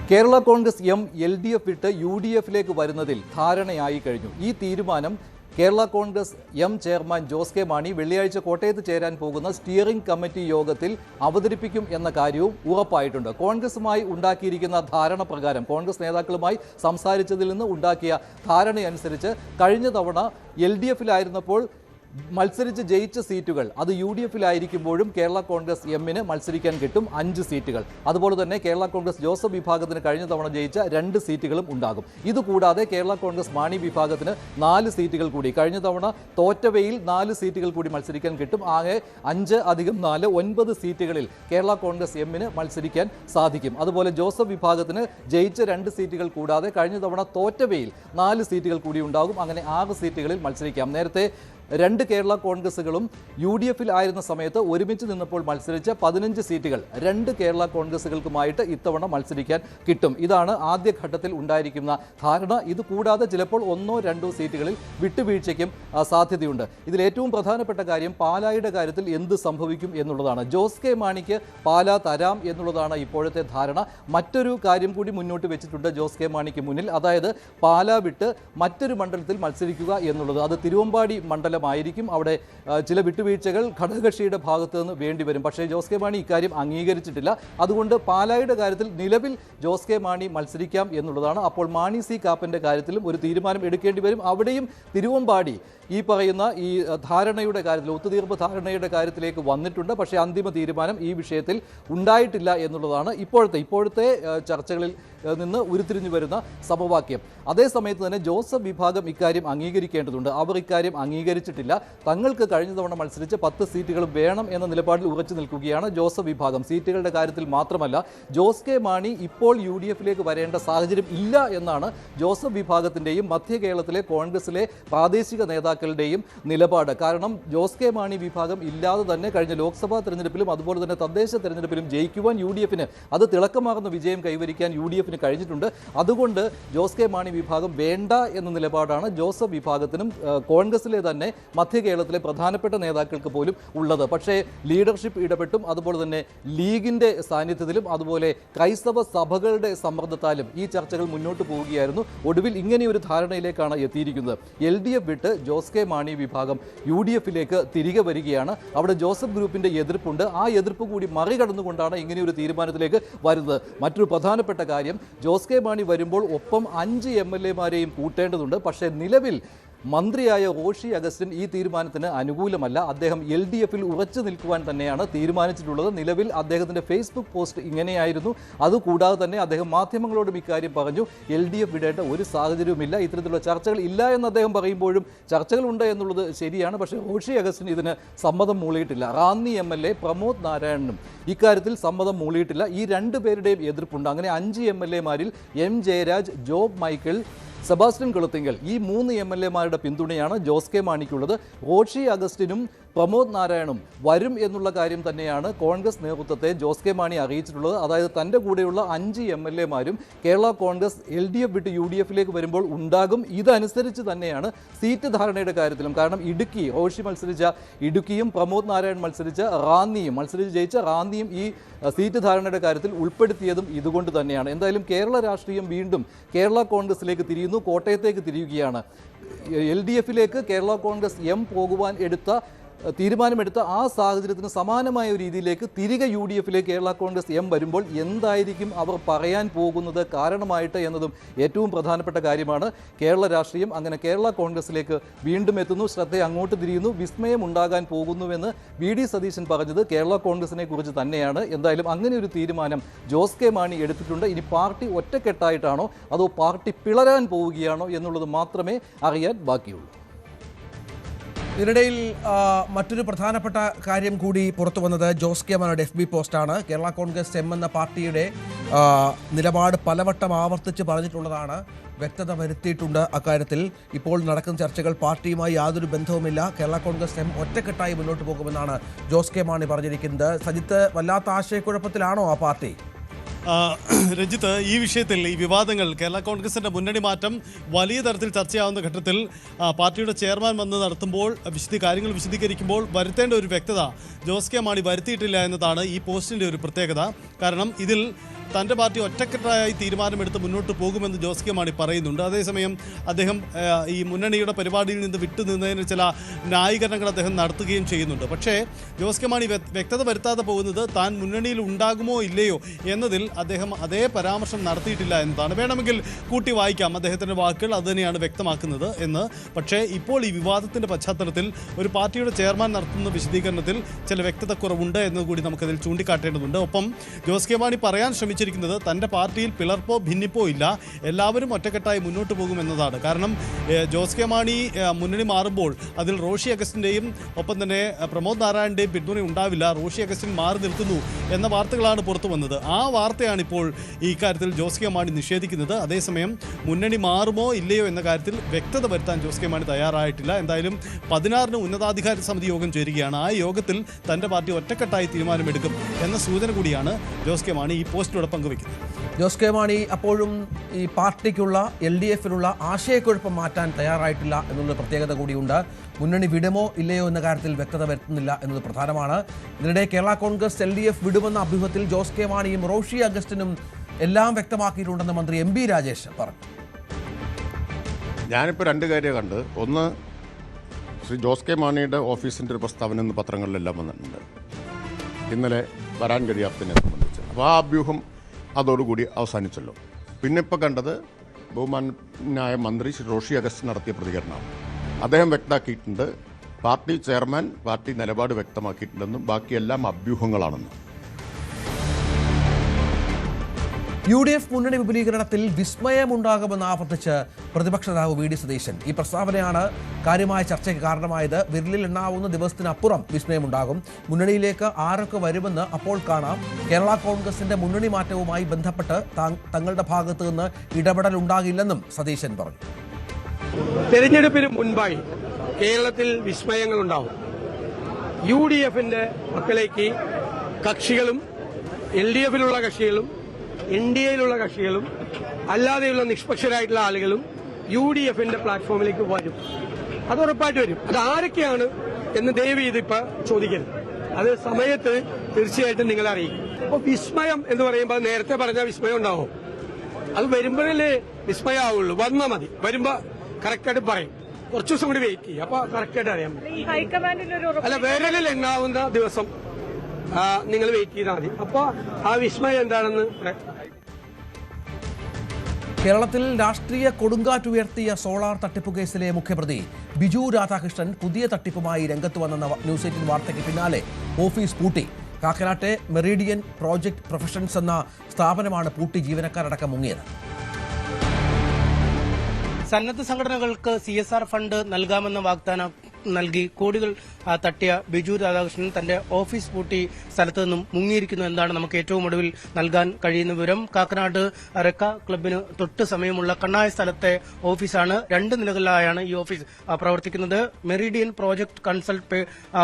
കേരള കോൺഗ്രസ് എം LDF വിട്ട് UDFിലേക്ക് വരുന്നതിൽ ധാരണയായി കഴിഞ്ഞു. ഈ തീരുമാനം Kerala Congress M chairman Jose K Mani വെള്ളിയാഴ്ച കോട്ടയത്ത് ചേരാൻ പോകുന്ന സ്റ്റിയറിംഗ് കമ്മിറ്റി യോഗത്തിൽ അവതരിപ്പിക്കും എന്ന കാര്യവും ഉറപ്പായിട്ടുണ്ട്. കോൺഗ്രസുമായി ഉണ്ടാക്കിയിരിക്കുന്ന ധാരണ പ്രകാരം, കോൺഗ്രസ് നേതാക്കളുമായി സംസാരിച്ചതിൽ നിന്ന് ഉണ്ടാക്കിയ ധാരണയനുസരിച്ച് കഴിഞ്ഞ തവണ LDFിലായിരുന്നപ്പോൾ മത്സരിച്ച് ജയിച്ച സീറ്റുകൾ അത് UDFിലായിരിക്കുമ്പോഴും കേരള കോൺഗ്രസ് എമ്മിന് മത്സരിക്കാൻ കിട്ടും 5 സീറ്റുകൾ. അതുപോലെ തന്നെ കേരള കോൺഗ്രസ് ജോസഫ് വിഭാഗത്തിന് കഴിഞ്ഞ തവണ ജയിച്ച 2 സീറ്റുകളും ഉണ്ടാകും. ഇതുകൂടാതെ കേരള കോൺഗ്രസ് മാണി വിഭാഗത്തിന് 4 സീറ്റുകൾ കൂടി, കഴിഞ്ഞ തവണ തോറ്റവയിൽ 4 സീറ്റുകൾ കൂടി മത്സരിക്കാൻ കിട്ടും. ആകെ 5 + 4 9 സീറ്റുകളിൽ കേരള കോൺഗ്രസ് എമ്മിന് മത്സരിക്കാൻ സാധിക്കും. അതുപോലെ ജോസഫ് വിഭാഗത്തിന് ജയിച്ച 2 സീറ്റുകൾ കൂടാതെ കഴിഞ്ഞ തവണ തോറ്റവയിൽ 4 സീറ്റുകൾ കൂടി ഉണ്ടാകും. അങ്ങനെ 6 സീറ്റുകളിൽ മത്സരിക്കാം. നേരത്തെ 2 കേരള കോൺഗ്രസുകളും UDFിൽ ആയിരുന്ന സമയത്ത് ഒരുമിച്ച് നിന്നപ്പോൾ മത്സരിച്ച 15 സീറ്റുകൾ 2 കേരള കോൺഗ്രസുകൾക്കുമായിട്ട് ഇത്തവണ മത്സരിക്കാൻ കിട്ടും. ഇതാണ് ആദ്യഘട്ടത്തിൽ ഉണ്ടായിരിക്കുന്ന ധാരണ. ഇത് കൂടാതെ ചിലപ്പോൾ 1-2 സീറ്റുകളിൽ വിട്ടുവീഴ്ചയ്ക്കും സാധ്യതയുണ്ട്. ഇതിൽ ഏറ്റവും പ്രധാനപ്പെട്ട കാര്യം പാലായുടെ കാര്യത്തിൽ എന്ത് സംഭവിക്കും എന്നുള്ളതാണ്. ജോസ് കെ മാണിക്ക് പാലാ തരാം എന്നുള്ളതാണ് ഇപ്പോഴത്തെ ധാരണ. മറ്റൊരു കാര്യം കൂടി മുന്നോട്ട് വെച്ചിട്ടുണ്ട് ജോസ് കെ മാണിക്ക് മുന്നിൽ, അതായത് പാലാ വിട്ട് മറ്റൊരു മണ്ഡലത്തിൽ മത്സരിക്കുക എന്നുള്ളത്. അത് തിരുവമ്പാടി മണ്ഡലമായിരിക്കും. അവിടെ ചില വിട്ടുവീഴ്ചകൾ ഘടകകക്ഷിയുടെ ഭാഗത്തു നിന്ന് വേണ്ടിവരും. പക്ഷേ ജോസ് കെ മാണി ഇക്കാര്യം അംഗീകരിച്ചിട്ടില്ല. അതുകൊണ്ട് പാലായുടെ കാര്യത്തിൽ നിലവിൽ ജോസ് കെ മാണി മത്സരിക്കാം എന്നുള്ളതാണ്. അപ്പോൾ മാണി സി കാപ്പന്റെ കാര്യത്തിലും ഒരു തീരുമാനം എടുക്കേണ്ടി വരും. അവിടെയും തിരുവമ്പാടി ഈ പറയുന്ന ഈ ധാരണയുടെ കാര്യത്തിൽ, ഒത്തുതീർപ്പ് ധാരണയുടെ കാര്യത്തിലേക്ക് വന്നിട്ടുണ്ട്. പക്ഷേ അന്തിമ തീരുമാനം ഈ വിഷയത്തിൽ ഉണ്ടായിട്ടില്ല എന്നുള്ളതാണ് ഇപ്പോഴത്തെ ചർച്ചകളിൽ നിന്ന് ഉരുത്തിരിഞ്ഞു വരുന്ന സമവാക്യം. അതേസമയത്ത് തന്നെ ജോസഫ് വിഭാഗം ഇക്കാര്യം അംഗീകരിക്കേണ്ടതുണ്ട്. അവർ ഇക്കാര്യം അംഗീകരിച്ചിട്ടില്ല. തങ്ങൾക്ക് കഴിഞ്ഞ തവണ മത്സരിച്ച് 10 സീറ്റുകൾ വേണം എന്ന നിലപാടിൽ ഉറച്ചു നിൽക്കുകയാണ് ജോസഫ് വിഭാഗം. സീറ്റുകളുടെ കാര്യത്തിൽ മാത്രമല്ല, ജോസ് കെ മാണി ഇപ്പോൾ UDFിലേക്ക് വരേണ്ട സാഹചര്യം ഇല്ല എന്നാണ് ജോസഫ് വിഭാഗത്തിൻ്റെയും മധ്യ കേരളത്തിലെ കോൺഗ്രസിലെ പ്രാദേശിക നേതാക്കളുടെയും നിലപാട്. കാരണം ജോസ് കെ മാണി വിഭാഗം ഇല്ലാതെ തന്നെ കഴിഞ്ഞ ലോക്സഭാ തെരഞ്ഞെടുപ്പിലും അതുപോലെ തന്നെ തദ്ദേശ തെരഞ്ഞെടുപ്പിലും ജയിക്കുവാൻ UDFന്, അത് തിളക്കമാർന്ന വിജയം കൈവരിക്കാൻ UDFന് ഗ്രൂപ്പിന് കഴിഞ്ഞിട്ടുണ്ട്. അതുകൊണ്ട് ജോസ് കെ മാണി വിഭാഗം വേണ്ട എന്ന നിലപാടാണ് ജോസഫ് വിഭാഗത്തിനും കോൺഗ്രസിലെ തന്നെ മധ്യ കേരളത്തിലെ പ്രധാനപ്പെട്ട നേതാക്കൾക്ക് പോലും ഉള്ളത്. പക്ഷേ ലീഡർഷിപ്പ് ഇടപെട്ടും അതുപോലെ തന്നെ ലീഗിന്റെ സാന്നിധ്യത്തിലും അതുപോലെ ക്രൈസ്തവ സഭകളുടെ സമ്മർദ്ദത്താലും ഈ ചർച്ചകൾ മുന്നോട്ട് പോവുകയായിരുന്നു. ഒടുവിൽ ഇങ്ങനെയൊരു ധാരണയിലേക്കാണ് എത്തിയിരിക്കുന്നത്. LDF വിട്ട് ജോസ് കെ മാണി വിഭാഗം UDFിലേക്ക് തിരികെ വരികയാണ്. അവിടെ ജോസഫ് ഗ്രൂപ്പിന്റെ എതിർപ്പുണ്ട്. ആ എതിർപ്പ് കൂടി മറികടന്നുകൊണ്ടാണ് ഇങ്ങനെയൊരു തീരുമാനത്തിലേക്ക് വരുന്നത്. മറ്റൊരു പ്രധാനപ്പെട്ട കാര്യം, ജോസ് കെ മാണി വരുമ്പോൾ ഒപ്പം 5 MLA-മാരെയും കൂട്ടേണ്ടതുണ്ട്. പക്ഷേ നിലവിൽ മന്ത്രിയായ റോഷി അഗസ്റ്റിൻ ഈ തീരുമാനത്തിന് അനുകൂലമല്ല. അദ്ദേഹം LDFിൽ ഉറച്ചു നിൽക്കുവാൻ തന്നെയാണ് തീരുമാനിച്ചിട്ടുള്ളത്. നിലവിൽ അദ്ദേഹത്തിൻ്റെ ഫേസ്ബുക്ക് പോസ്റ്റ് ഇങ്ങനെയായിരുന്നു. അതുകൂടാതെ തന്നെ അദ്ദേഹം മാധ്യമങ്ങളോടും ഇക്കാര്യം പറഞ്ഞു. LDF വിടേണ്ട ഒരു സാഹചര്യവുമില്ല, ഇത്തരത്തിലുള്ള ചർച്ചകൾ ഇല്ല എന്ന് അദ്ദേഹം പറയുമ്പോഴും ചർച്ചകളുണ്ട് എന്നുള്ളത് ശരിയാണ്. പക്ഷേ റോഷി അഗസ്റ്റിൻ ഇതിന് സമ്മതം മൂളിയിട്ടില്ല. റാന്നി MLA പ്രമോദ് നാരായണനും ഇക്കാര്യത്തിൽ സമ്മതം മൂളിയിട്ടില്ല. ഈ 2 പേരുടെയും എതിർപ്പുണ്ട്. അങ്ങനെ 5 MLA-മാരിൽ M Jayaraj, job Michael, Sebastian Kulathingal ഈ 3 MLA-മാരുടെ പിന്തുണയാണ് ജോസ് കെ മാണിക്കുള്ളത്. റോഷി അഗസ്റ്റിനും പ്രമോദ് നാരായണും വരും എന്നുള്ള കാര്യം തന്നെയാണ് കോൺഗ്രസ് നേതൃത്വത്തെ ജോസ് കെ മാണി അറിയിച്ചിട്ടുള്ളത്. അതായത് തൻ്റെ കൂടെയുള്ള 5 MLA-മാരും കേരള കോൺഗ്രസ് LDF വിട്ട് UDFിലേക്ക് വരുമ്പോൾ ഉണ്ടാകും. ഇതനുസരിച്ച് തന്നെയാണ് സീറ്റ് ധാരണയുടെ കാര്യത്തിലും. കാരണം ഇടുക്കി, റോഷി മത്സരിച്ച ഇടുക്കിയും പ്രമോദ് നാരായൺ മത്സരിച്ച റാന്നിയും, ജയിച്ച റാന്നിയും ഈ സീറ്റ് ധാരണയുടെ കാര്യത്തിൽ ഉൾപ്പെടുത്തിയതും ഇതുകൊണ്ട് തന്നെയാണ്. എന്തായാലും കേരള രാഷ്ട്രീയം വീണ്ടും കേരള കോൺഗ്രസിലേക്ക് തിരിയുന്നു, കോട്ടയത്തേക്ക് തിരിയുകയാണ്. LDFിലേക്ക് കേരള കോൺഗ്രസ് M പോകുവാൻ തീരുമാനമെടുത്ത ആ സാഹചര്യത്തിന് സമാനമായ ഒരു രീതിയിലേക്ക് തിരികെ UDFിലേക്ക് കേരള കോൺഗ്രസ് M വരുമ്പോൾ എന്തായിരിക്കും അവർ പറയാൻ പോകുന്നത് കാരണമായിട്ട് എന്നതും ഏറ്റവും പ്രധാനപ്പെട്ട കാര്യമാണ്. കേരള രാഷ്ട്രീയം അങ്ങനെ കേരള കോൺഗ്രസിലേക്ക് വീണ്ടും എത്തുന്നു, ശ്രദ്ധ അങ്ങോട്ട് തിരിയുന്നു. വിസ്മയം ഉണ്ടാകാൻ പോകുന്നുവെന്ന് VD സതീശൻ പറഞ്ഞത് കേരള കോൺഗ്രസിനെ കുറിച്ച് തന്നെയാണ്. എന്തായാലും അങ്ങനെ ഒരു തീരുമാനം ജോസ് കെ മാണി എടുത്തിട്ടുണ്ട്. ഇനി പാർട്ടി ഒറ്റക്കെട്ടായിട്ടാണോ അതോ പാർട്ടി പിളരാൻ പോവുകയാണോ എന്നുള്ളത് മാത്രമേ അറിയാൻ ബാക്കിയുള്ളൂ. ഇതിനിടയിൽ മറ്റൊരു പ്രധാനപ്പെട്ട കാര്യം കൂടി പുറത്തു വന്നത് ജോസ് കെ മാണിയുടെ FB പോസ്റ്റാണ്. കേരള കോൺഗ്രസ് M എന്ന പാർട്ടിയുടെ നിലപാട് പലവട്ടം ആവർത്തിച്ച് പറഞ്ഞിട്ടുള്ളതാണ്. വ്യക്തത വരുത്തിയിട്ടുണ്ട് അക്കാര്യത്തിൽ. ഇപ്പോൾ നടക്കുന്ന ചർച്ചകൾ പാർട്ടിയുമായി യാതൊരു ബന്ധവുമില്ല. കേരള കോൺഗ്രസ് M ഒറ്റക്കെട്ടായി മുന്നോട്ട് പോകുമെന്നാണ് ജോസ് കെ മാണി പറഞ്ഞിരിക്കുന്നത്. സജിത്ത്, വല്ലാത്ത ആശയക്കുഴപ്പത്തിലാണോ ആ പാർട്ടി? രഞ്ജിത്ത്, ഈ വിഷയത്തിൽ ഈ വിവാദങ്ങൾ കേരള കോൺഗ്രസിൻ്റെ മുന്നണി മാറ്റം വലിയ തരത്തിൽ ചർച്ചയാവുന്ന ഘട്ടത്തിൽ പാർട്ടിയുടെ ചെയർമാൻ വന്ന് നടത്തുമ്പോൾ കാര്യങ്ങൾ വിശദീകരിക്കുമ്പോൾ വരുത്തേണ്ട ഒരു വ്യക്തത ജോസ് കെ മാണി വരുത്തിയിട്ടില്ല എന്നതാണ് ഈ പോസ്റ്റിൻ്റെ ഒരു പ്രത്യേകത. കാരണം ഇതിൽ തൻ്റെ പാർട്ടി ഒറ്റക്കെട്ടായി തീരുമാനമെടുത്ത് മുന്നോട്ട് പോകുമെന്ന് ജോസ് കെ മാണി പറയുന്നുണ്ട്. അതേസമയം അദ്ദേഹം ഈ മുന്നണിയുടെ പരിപാടിയിൽ നിന്ന് വിട്ടുനിന്നതിന് ചില ന്യായീകരണങ്ങൾ അദ്ദേഹം നടത്തുകയും ചെയ്യുന്നുണ്ട്. പക്ഷേ ജോസ് കെ മാണി വ്യക്തത വരുത്താതെ പോകുന്നത് താൻ മുന്നണിയിൽ ഉണ്ടാകുമോ ഇല്ലയോ എന്നതിൽ അദ്ദേഹം അതേ പരാമർശം നടത്തിയിട്ടില്ല എന്നതാണ്. വേണമെങ്കിൽ കൂട്ടി വായിക്കാം അദ്ദേഹത്തിൻ്റെ വാക്കുകൾ, അതുതന്നെയാണ് വ്യക്തമാക്കുന്നത് എന്ന്. പക്ഷേ ഇപ്പോൾ ഈ വിവാദത്തിൻ്റെ പശ്ചാത്തലത്തിൽ ഒരു പാർട്ടിയുടെ ചെയർമാൻ നടത്തുന്ന വിശദീകരണത്തിൽ ചില വ്യക്തതക്കുറവുണ്ട് എന്നുകൂടി നമുക്കതിൽ ചൂണ്ടിക്കാട്ടേണ്ടതുണ്ട്. ഒപ്പം ജോസ് കെ മാണി പറയാൻ ശ്രമിച്ചിരിക്കുന്നത് തൻ്റെ പാർട്ടിയിൽ പിളർപ്പോ ഭിന്നിപ്പോ ഇല്ല, എല്ലാവരും ഒറ്റക്കെട്ടായി മുന്നോട്ട് പോകുമെന്നതാണ്. കാരണം ജോസ് കെ മാണി മുന്നണി മാറുമ്പോൾ അതിൽ റോഷി അഗസ്റ്റിൻ്റെയും ഒപ്പം തന്നെ പ്രമോദ് നാരായണൻ്റെയും പിന്തുണ ഉണ്ടാവില്ല, റോഷി അഗസ്റ്റിൻ മാറി നിൽക്കുന്നു എന്ന വാർത്തകളാണ് പുറത്തു വന്നത്. ആ വാർത്തയാണ് ഇപ്പോൾ ഈ കാര്യത്തിൽ ജോസ് കെ മാണി നിഷേധിക്കുന്നത്. അതേസമയം മുന്നണി മാറുമോ ഇല്ലയോ എന്ന കാര്യത്തിൽ വ്യക്തത വരുത്താൻ ജോസ് കെ മാണി തയ്യാറായിട്ടില്ല. എന്തായാലും 16-ന് ഉന്നതാധികാര സമിതി യോഗം ചേരുകയാണ്. ആ യോഗത്തിൽ തൻ്റെ പാർട്ടി ഒറ്റക്കെട്ടായി തീരുമാനമെടുക്കും എന്ന സൂചന കൂടിയാണ് ജോസ് കെ മാണി ഈ പോസ്റ്റിലൂടെ പങ്കുവയ്ക്കുന്നത്. ജോസ് കെ മാണി അപ്പോഴും ഈ പാർട്ടിക്കുള്ള LDFിലുള്ള ആശയക്കുഴപ്പം മാറ്റാൻ തയ്യാറായിട്ടില്ല എന്നുള്ള പ്രത്യേകത കൂടിയുണ്ട്. മുന്നണി വിടുമോ ഇല്ലയോ എന്ന കാര്യത്തിൽ വ്യക്തത വരുത്തുന്നില്ല എന്നത് പ്രധാനമാണ്. ഇതിനിടെ കേരള കോൺഗ്രസ് LDF വിടുമെന്ന അഭ്യൂഹത്തിൽ ജോസ് കെ മാണിയും റോഷി അഗസ്റ്റിനും എല്ലാം വ്യക്തമാക്കിയിട്ടുണ്ടെന്ന് മന്ത്രി MB രാജേഷ് പറഞ്ഞു. ഞാനിപ്പോൾ 2 കാര്യം കണ്ട്. ഒന്ന്, ശ്രീ ജോസ് കെ മാണിയുടെ ഓഫീസിൻ്റെ ഒരു പ്രസ്താവന ഇന്ന് പത്രങ്ങളിലെല്ലാം വന്നിട്ടുണ്ട്, ഇന്നലെ വരാൻ കഴിയാത്തതിനെ സംബന്ധിച്ച്. അപ്പോൾ ആ അഭ്യൂഹം അതോടുകൂടി അവസാനിച്ചല്ലോ. പിന്നെ ഇപ്പോൾ കണ്ടത് ബഹുമാനായ മന്ത്രി ശ്രീ റോഷി അഗസ്റ്റിൻ നടത്തിയ പ്രതികരണമാണ്. അദ്ദേഹം വ്യക്തമാക്കിയിട്ടുണ്ട് പാർട്ടി ചെയർമാൻ പാർട്ടി നിലപാട് വ്യക്തമാക്കിയിട്ടുണ്ടെന്നും ബാക്കിയെല്ലാം അഭ്യൂഹങ്ങളാണെന്നും. UDF മുന്നണി വിപുലീകരണത്തിൽ വിസ്മയമുണ്ടാകുമെന്ന് ആവർത്തിച്ച് പ്രതിപക്ഷ നേതാവ് VD സതീശൻ. ഈ പ്രസ്താവനയാണ് കാര്യമായ ചർച്ചയ്ക്ക് കാരണമായത്. വിരലിൽ എണ്ണാവുന്ന ദിവസത്തിനപ്പുറം വിസ്മയമുണ്ടാകും. മുന്നണിയിലേക്ക് ആരൊക്കെ വരുമെന്ന് അപ്പോൾ കാണാം. കേരള കോൺഗ്രസിന്റെ മുന്നണി മാറ്റവുമായി ബന്ധപ്പെട്ട് തങ്ങളുടെ ഭാഗത്തു നിന്ന് ഇടപെടൽ ഉണ്ടാകില്ലെന്നും സതീശൻ പറഞ്ഞു. തെരഞ്ഞെടുപ്പിന് മുൻപായി കേരളത്തിൽ വിസ്മയങ്ങൾ ഉണ്ടാവും. UDFിന്റെ മക്കളേക്ക് കക്ഷികളും LDFിലുള്ള കക്ഷികളും ഇന്ത്യയിലുള്ള കക്ഷികളും അല്ലാതെയുള്ള നിഷ്പക്ഷരായിട്ടുള്ള ആളുകളും UDFന്റെ പ്ലാറ്റ്ഫോമിലേക്ക് വരും. അത് ഉറപ്പായിട്ട് വരും. അത് ആരൊക്കെയാണ് എന്ന് ദയവ് ചെയ്തിപ്പോ ചോദിക്കരുത്. അത് സമയത്ത് തീർച്ചയായിട്ടും നിങ്ങളെ അറിയിക്കും. അപ്പൊ വിസ്മയം എന്ന് പറയുമ്പോൾ നേരത്തെ പറഞ്ഞ വിസ്മയം ഉണ്ടാവും. അത് വരുമ്പോഴല്ലേ വിസ്മയമാവുള്ളൂ. വന്നാൽ മതി. വരുമ്പോ കറക്റ്റായിട്ട് പറയും. കുറച്ചു ദിവസം കൂടി വെയിറ്റ് ചെയ്യും. അപ്പൊ കറക്റ്റായിട്ട് അറിയാൻ പറ്റും. അല്ല, വിരലിൽ എണ്ണാവുന്ന ദിവസം നിങ്ങൾ വെയിറ്റ് ചെയ്താൽ മതി. അപ്പൊ ആ വിസ്മയം എന്താണെന്ന് കേരളത്തിൽ രാഷ്ട്രീയ കൊടുങ്കാറ്റുയർത്തിയ സോളാർ തട്ടിപ്പ് കേസിലെ മുഖ്യപ്രതി ബിജു രാധാകൃഷ്ണൻ പുതിയ തട്ടിപ്പുമായി രംഗത്ത് വന്നെന്ന ന്യൂസ് 18 വാർത്തയ്ക്ക് പിന്നാലെ ഓഫീസ് പൂട്ടി. കാക്കനാട്ടെ മെറിഡിയൻ പ്രോജക്ട് പ്രൊഫഷൻസ് എന്ന സ്ഥാപനമാണ് പൂട്ടി ജീവനക്കാരടക്കം മുങ്ങിയത്. സന്നദ്ധ സംഘടനകൾക്ക് CSR ഫണ്ട് നൽകാമെന്ന വാഗ്ദാനം നൽകി കോടികൾ തട്ടിയ ബിജു രാധാകൃഷ്ണൻ തന്റെ ഓഫീസ് പൂട്ടി സ്ഥലത്ത് നിന്നും മുങ്ങിയിരിക്കുന്നു എന്നാണ് നമുക്ക് ഏറ്റവും ഒടുവിൽ നൽകാൻ കഴിയുന്ന വിവരം. കാക്കനാട് റെക്ക ക്ലബിന് തൊട്ട് സമയമുള്ള കണ്ണായ സ്ഥലത്തെ ഓഫീസാണ്. 2 നിലകളിലായാണ് ഈ ഓഫീസ് പ്രവർത്തിക്കുന്നത്. മെറിഡിയൻ പ്രോജക്ട് കൺസൾട്ട്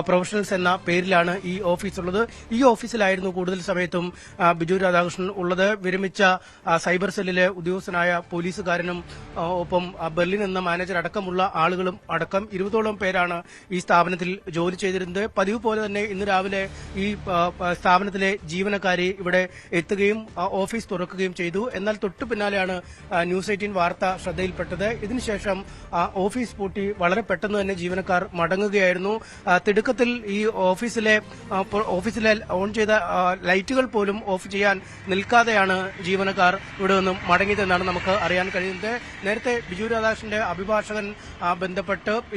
പ്രൊഫഷണൽസ് എന്ന പേരിലാണ് ഈ ഓഫീസ് ഉള്ളത്. ഈ ഓഫീസിലായിരുന്നു കൂടുതൽ സമയത്തും ബിജു രാധാകൃഷ്ണൻ ഉള്ളത്. വിരമിച്ച സൈബർ സെല്ലിലെ ഉദ്യോഗസ്ഥനായ പോലീസുകാരനും ഒപ്പം ബെർലിൻ എന്ന മാനേജർ അടക്കമുള്ള ആളുകളും അടക്കം 20ഓളം പേരാണ് ഈ സ്ഥാപനത്തിൽ ജോലി ചെയ്തിരുന്നത്. പതിവ് പോലെ തന്നെ ഇന്ന് രാവിലെ ഈ സ്ഥാപനത്തിലെ ജീവനക്കാരെ ഇവിടെ എത്തുകയും ഓഫീസ് തുറക്കുകയും ചെയ്തു. എന്നാൽ തൊട്ടു പിന്നാലെയാണ് ന്യൂസ് 18 വാർത്ത ശ്രദ്ധയിൽപ്പെട്ടത്. ഇതിനുശേഷം ഓഫീസ് പൂട്ടി വളരെ പെട്ടെന്ന് തന്നെ ജീവനക്കാർ മടങ്ങുകയായിരുന്നു. തിടുക്കത്തിൽ ഈ ഓഫീസിലെ ഓൺ ചെയ്ത ലൈറ്റുകൾ പോലും ഓഫ് ചെയ്യാൻ നിൽക്കാതെയാണ് ജീവനക്കാർ ഇവിടെ നിന്നും മടങ്ങിയതെന്നാണ് നമുക്ക് അറിയാൻ കഴിയുന്നത്. നേരത്തെ ബിജു രാധാകൃഷ്ണന്റെ അഭിഭാഷകൻ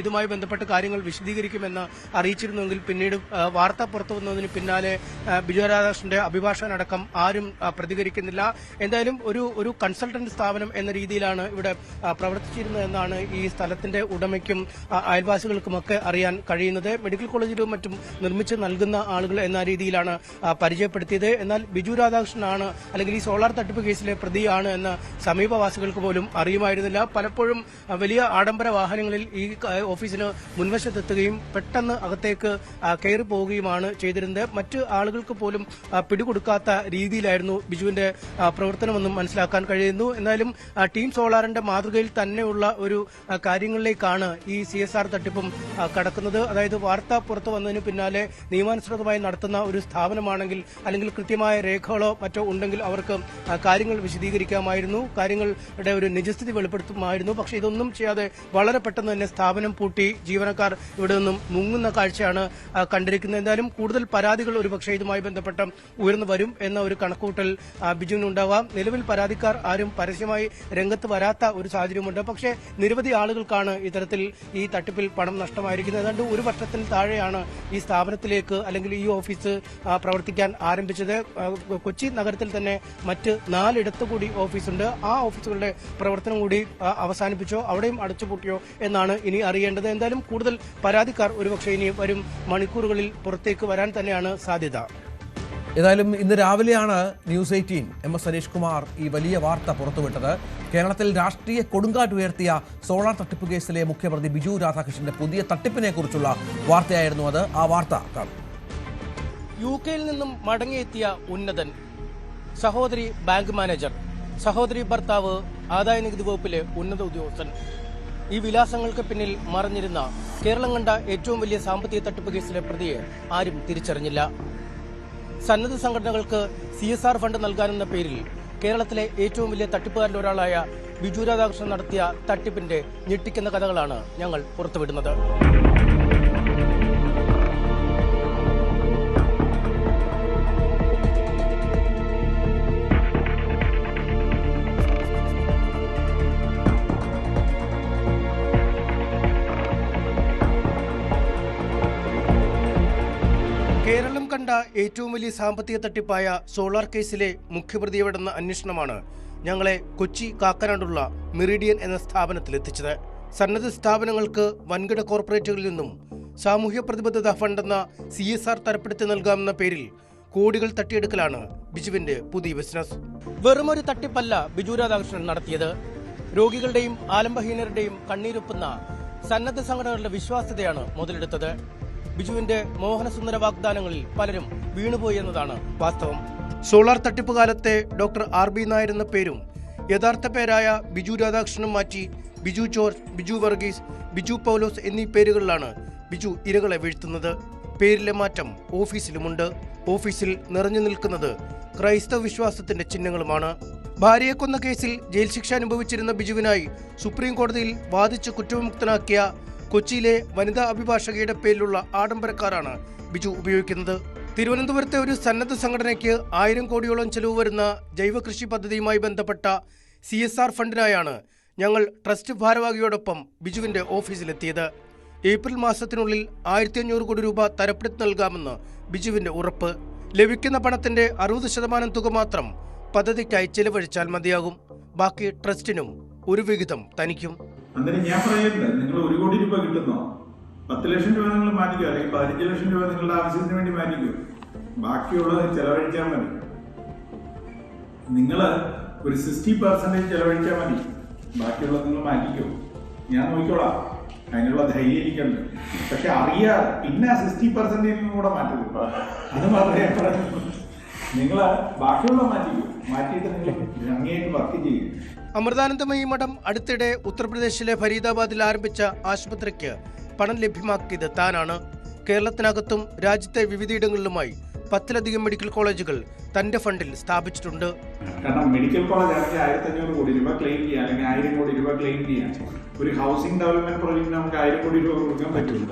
ഇതുമായി ബന്ധപ്പെട്ട് കാര്യങ്ങൾ വിശദീകരിക്കുമെന്ന് അറിയിച്ചിരുന്നെങ്കിൽ പിന്നീട് വാർത്ത പുറത്തു വന്നതിന് പിന്നാലെ ബിജു രാധാകൃഷ്ണന്റെ അഭിഭാഷകനടക്കം ആരും പ്രതികരിക്കുന്നില്ല. എന്തായാലും ഒരു കൺസൾട്ടന്റ് സ്ഥാപനം എന്ന രീതിയിലാണ് ഇവിടെ പ്രവർത്തിച്ചിരുന്നതെന്നാണ് ഈ സ്ഥലത്തിന്റെ ഉടമയ്ക്കും അയൽവാസികൾക്കുമൊക്കെ അറിയാൻ കഴിയുന്നത്. മെഡിക്കൽ കോളേജിലും മറ്റും നിർമ്മിച്ച് നൽകുന്ന ആളുകൾ എന്ന രീതിയിലാണ് പരിചയപ്പെടുത്തിയത്. എന്നാൽ ബിജു രാധാകൃഷ്ണനാണ് അല്ലെങ്കിൽ ഈ സോളാർ തട്ടിപ്പ് കേസിലെ പ്രതിയാണ് എന്ന് സമീപവാസികൾക്ക് പോലും അറിയുമായിരുന്നില്ല. പലപ്പോഴും വലിയ ആഡംബര വാഹനങ്ങളിൽ ഈ ഓഫീസിന് മുൻവശത്തെത്തുകയും പെട്ടെന്ന് അകത്തേക്ക് കയറി പോവുകയുമാണ് ചെയ്തിരുന്നത്. മറ്റ് ആളുകൾക്ക് പോലും പിടികൊടുക്കാത്ത രീതിയിലായിരുന്നു ബിജുവിന്റെ പ്രവർത്തനമെന്നും മനസ്സിലാക്കാൻ കഴിയുന്നു. എന്നാലും ടീം സോളാറിന്റെ മാതൃകയിൽ തന്നെയുള്ള ഒരു കാര്യങ്ങളിലേക്കാണ് ഈ CSR തട്ടിപ്പും കടക്കുന്നത്. അതായത് വാർത്ത പുറത്തു വന്നതിന് പിന്നാലെ നിയമാനുസൃതമായി നടത്തുന്ന ഒരു സ്ഥാപനമാണെങ്കിൽ അല്ലെങ്കിൽ കൃത്യമായ രേഖകളോ മറ്റോ ഉണ്ടെങ്കിൽ അവർക്ക് കാര്യങ്ങൾ വിശദീകരിക്കാമായിരുന്നു, കാര്യങ്ങളുടെ ഒരു നിജസ്ഥിതി വെളിപ്പെടുത്തുമായിരുന്നു. പക്ഷേ ഇതൊന്നും ചെയ്യാതെ വളരെ പെട്ടെന്ന് തന്നെ സ്ഥാപനം പൂട്ടി ജീവനക്കാർ ഇവിടെ നിന്നും മുങ്ങുന്ന കാഴ്ചയാണ് കണ്ടിരിക്കുന്നത്. എന്തായാലും കൂടുതൽ പരാതികൾ ഒരുപക്ഷെ ഇതുമായി ബന്ധപ്പെട്ട് ഉയർന്നു വരും എന്ന ഒരു കണക്കൂട്ടൽ ബിജുവിനുണ്ടാവാം. നിലവിൽ പരാതിക്കാർ ആരും പരസ്യമായി രംഗത്ത് വരാത്ത ഒരു സാഹചര്യമുണ്ട്. പക്ഷേ നിരവധി ആളുകൾക്കാണ് ഇത്തരത്തിൽ ഈ തട്ടിപ്പിൽ പണം നഷ്ടമായിരിക്കുന്നത്. ഏതാണ്ട് 1 വർഷത്തിന് താഴെയാണ് ഈ സ്ഥാപനത്തിലേക്ക് അല്ലെങ്കിൽ ഈ ഓഫീസ് പ്രവർത്തിക്കാൻ ആരംഭിച്ചത്. കൊച്ചി നഗരത്തിൽ തന്നെ മറ്റ് 4 ഇടത്തു കൂടി ഓഫീസുണ്ട്. ആ ഓഫീസുകളുടെ പ്രവർത്തനം കൂടി അവസാനിപ്പിച്ചോ അവിടെയും അടച്ചുപൂട്ടിയോ എന്നാണ് ഇനി അറിയേണ്ടത്. എന്തായാലും കൂടുതൽ പരാതിക്കാർ ഒരുപക്ഷെ ഇനി വരും മണിക്കൂറുകളിൽ പുറത്തേക്ക് വരാൻ തന്നെയാണ് സാധ്യത. ഏതായാലും ഇന്ന് രാവിലെയാണ് ന്യൂസ് 18 MS സനീഷ് കുമാർ ഈ വലിയ വാർത്ത പുറത്തുവിട്ടത്. കേരളത്തിൽ രാഷ്ട്രീയ കൊടുങ്കാറ്റുയർത്തിയ സോളാർ തട്ടിപ്പ് കേസിലെ മുഖ്യപ്രതി ബിജു രാധാകൃഷ്ണന്റെ പുതിയ തട്ടിപ്പിനെ കുറിച്ചുള്ള വാർത്തയായിരുന്നു അത്. ആ വാർത്ത കാണും. UK നിന്നും മടങ്ങിയെത്തിയ ഉന്നതൻ, സഹോദരി ബാങ്ക് മാനേജർ, സഹോദരി ഭർത്താവ് ആദായനികുതി വകുപ്പിലെ ഉന്നത ഉദ്യോഗസ്ഥൻ. ഈ വിലാസങ്ങൾക്ക് പിന്നിൽ മറഞ്ഞിരുന്ന കേരളം കണ്ട ഏറ്റവും വലിയ സാമ്പത്തിക തട്ടിപ്പ് കേസിലെ പ്രതിയെ ആരും തിരിച്ചറിഞ്ഞില്ല. സന്നദ്ധ സംഘടനകൾക്ക് CSR ഫണ്ട് നൽകാനെന്ന പേരിൽ കേരളത്തിലെ ഏറ്റവും വലിയ തട്ടിപ്പുകാരിൽ ഒരാളായ ബിജു രാധാകൃഷ്ണൻ നടത്തിയ തട്ടിപ്പിന്റെ ഞെട്ടിക്കുന്ന കഥകളാണ് ഞങ്ങൾ പുറത്തുവിടുന്നത്. കേരളം കണ്ട ഏറ്റവും വലിയ സാമ്പത്തിക തട്ടിപ്പായ സോളാർ കേസിലെ മുഖ്യപ്രതി എവിടെന്ന അന്വേഷണമാണ് ഞങ്ങളെ കൊച്ചി കാക്കനാടുള്ള മെറിഡിയൻ എന്ന സ്ഥാപനത്തിലെത്തിച്ചത്. സന്നദ്ധ സ്ഥാപനങ്ങൾക്ക് വൻകിട കോർപ്പറേറ്റുകളിൽ നിന്നും സാമൂഹ്യ പ്രതിബദ്ധത ഫണ്ടെന്ന CSR തരപ്പെടുത്തി നൽകാമെന്ന പേരിൽ കോടികൾ തട്ടിയെടുക്കലാണ് ബിജുവിന്റെ പുതിയ ബിസിനസ്. വെറുമൊരു തട്ടിപ്പല്ല ബിജു രാധാകൃഷ്ണൻ നടത്തിയത്. രോഗികളുടെയും ആലംബഹീനരുടെയും കണ്ണീരൊപ്പുന്ന സന്നദ്ധ സംഘടനകളുടെ വിശ്വാസ്യതയാണ് മുതലെടുത്തത്. ബിജുവിന്റെ മോഹനസുന്ദര വാഗ്ദാനങ്ങളിൽ പലരും വീണുപോയി എന്നതാണ് വാസ്തവം. സോളാർ തട്ടിപ്പ് കാലത്തെ ഡോക്ടർ RB നായർ എന്ന പേരും യഥാർത്ഥ പേരായ ബിജു രാധാകൃഷ്ണൻ മാറ്റി ബിജു ജോർജ്, ബിജു വർഗീസ്, ബിജു പൗലോസ് എന്നീ പേരുകളിലാണ് ബിജു ഇരകളെ വീഴ്ത്തുന്നത്. പേരിലെ മാറ്റം ഓഫീസിലുമുണ്ട്. ഓഫീസിൽ നിറഞ്ഞു നിൽക്കുന്നത് ക്രൈസ്തവ വിശ്വാസത്തിന്റെ ചിഹ്നങ്ങളുമാണ്. ഭാര്യയെ കൊന്ന കേസിൽ ജയിൽ ശിക്ഷ അനുഭവിച്ചിരുന്ന ബിജുവിനായി സുപ്രീം കോടതിയിൽ വാദിച്ച് കുറ്റവിമുക്തനാക്കിയ കൊച്ചിയിലെ വനിതാ അഭിഭാഷകയുടെ പേരിലുള്ള ആഡംബര കാറാണ് ബിജു ഉപയോഗിക്കുന്നത്. തിരുവനന്തപുരത്തെ ഒരു സന്നദ്ധ സംഘടനയ്ക്ക് 1000 കോടിയോളം ചെലവ് വരുന്ന ജൈവ കൃഷി പദ്ധതിയുമായി ബന്ധപ്പെട്ട CSR ഫണ്ടിനായാണ് ഞങ്ങൾ ട്രസ്റ്റ് ഭാരവാഹിയോടൊപ്പം ബിജുവിന്റെ ഓഫീസിലെത്തിയത്. ഏപ്രിൽ മാസത്തിനുള്ളിൽ 1500 കോടി രൂപ തരപ്പെടുത്തി നൽകാമെന്ന് ബിജുവിന്റെ ഉറപ്പ്. ലഭിക്കുന്ന പണത്തിന്റെ 60% തുക മാത്രം പദ്ധതിക്കായി ചെലവഴിച്ചാൽ മതിയാകും. ബാക്കി ട്രസ്റ്റിനും ഒരു വിഹിതം തനിക്കും. അന്നേരം ഞാൻ പറയുന്നത്, നിങ്ങൾ 1 കോടി രൂപ കിട്ടുന്നോ, 10 ലക്ഷം രൂപ നിങ്ങൾ മാറ്റിക്കോ, അല്ലെങ്കിൽ 15 ലക്ഷം രൂപ നിങ്ങളുടെ ആവശ്യത്തിന് വേണ്ടി മാറ്റിക്കോ, ബാക്കിയുള്ളത് ചെലവഴിക്കാൻ മതി. നിങ്ങൾ ഒരു 60% ചെലവഴിച്ചാൽ മതി, ബാക്കിയുള്ളത് നിങ്ങൾ മാറ്റിക്കോ, ഞാൻ നോക്കിക്കോളാം. അതിനുള്ള ധൈര്യം എനിക്കുണ്ട്. പക്ഷെ അറിയാതെ പിന്നെ 60% കൂടെ മാറ്റരുത്. അത് മാത്രമേ പറയുള്ളൂ. നിങ്ങൾ ബാക്കിയുള്ള മാറ്റിക്കോ, മാറ്റിയിട്ട് നിങ്ങൾ ഭംഗിയായിട്ട് വർക്ക് ചെയ്യും. അമൃതാനന്ദമയി മഠം അടുത്തിടെ ഉത്തർപ്രദേശിലെ ഫരീദാബാദിൽ ആരംഭിച്ച ആശുപത്രിക്ക് പണം ലഭ്യമാക്കിയത് താനാണ്. കേരളത്തിനകത്തും രാജ്യത്തെ വിവിധയിടങ്ങളിലുമായി 10ലധികം മെഡിക്കൽ കോളേജുകൾ തന്റെ ഫണ്ടിൽ സ്ഥാപിച്ചിട്ടുണ്ട്. കാരണം മെഡിക്കൽ കോളേജ് ആണെങ്കിൽ 1500 കോടി രൂപ ക്ലെയിം ചെയ്യാം, അല്ലെങ്കിൽ 1000 കോടി രൂപ ക്ലെയിം ചെയ്യാം. ഒരു ഹൗസിംഗ് ഡെവലപ്മെന്റ് പ്രോജക്റ്റിന് നമുക്ക് 1000 കോടി രൂപ കൊടുക്കാൻ പറ്റും.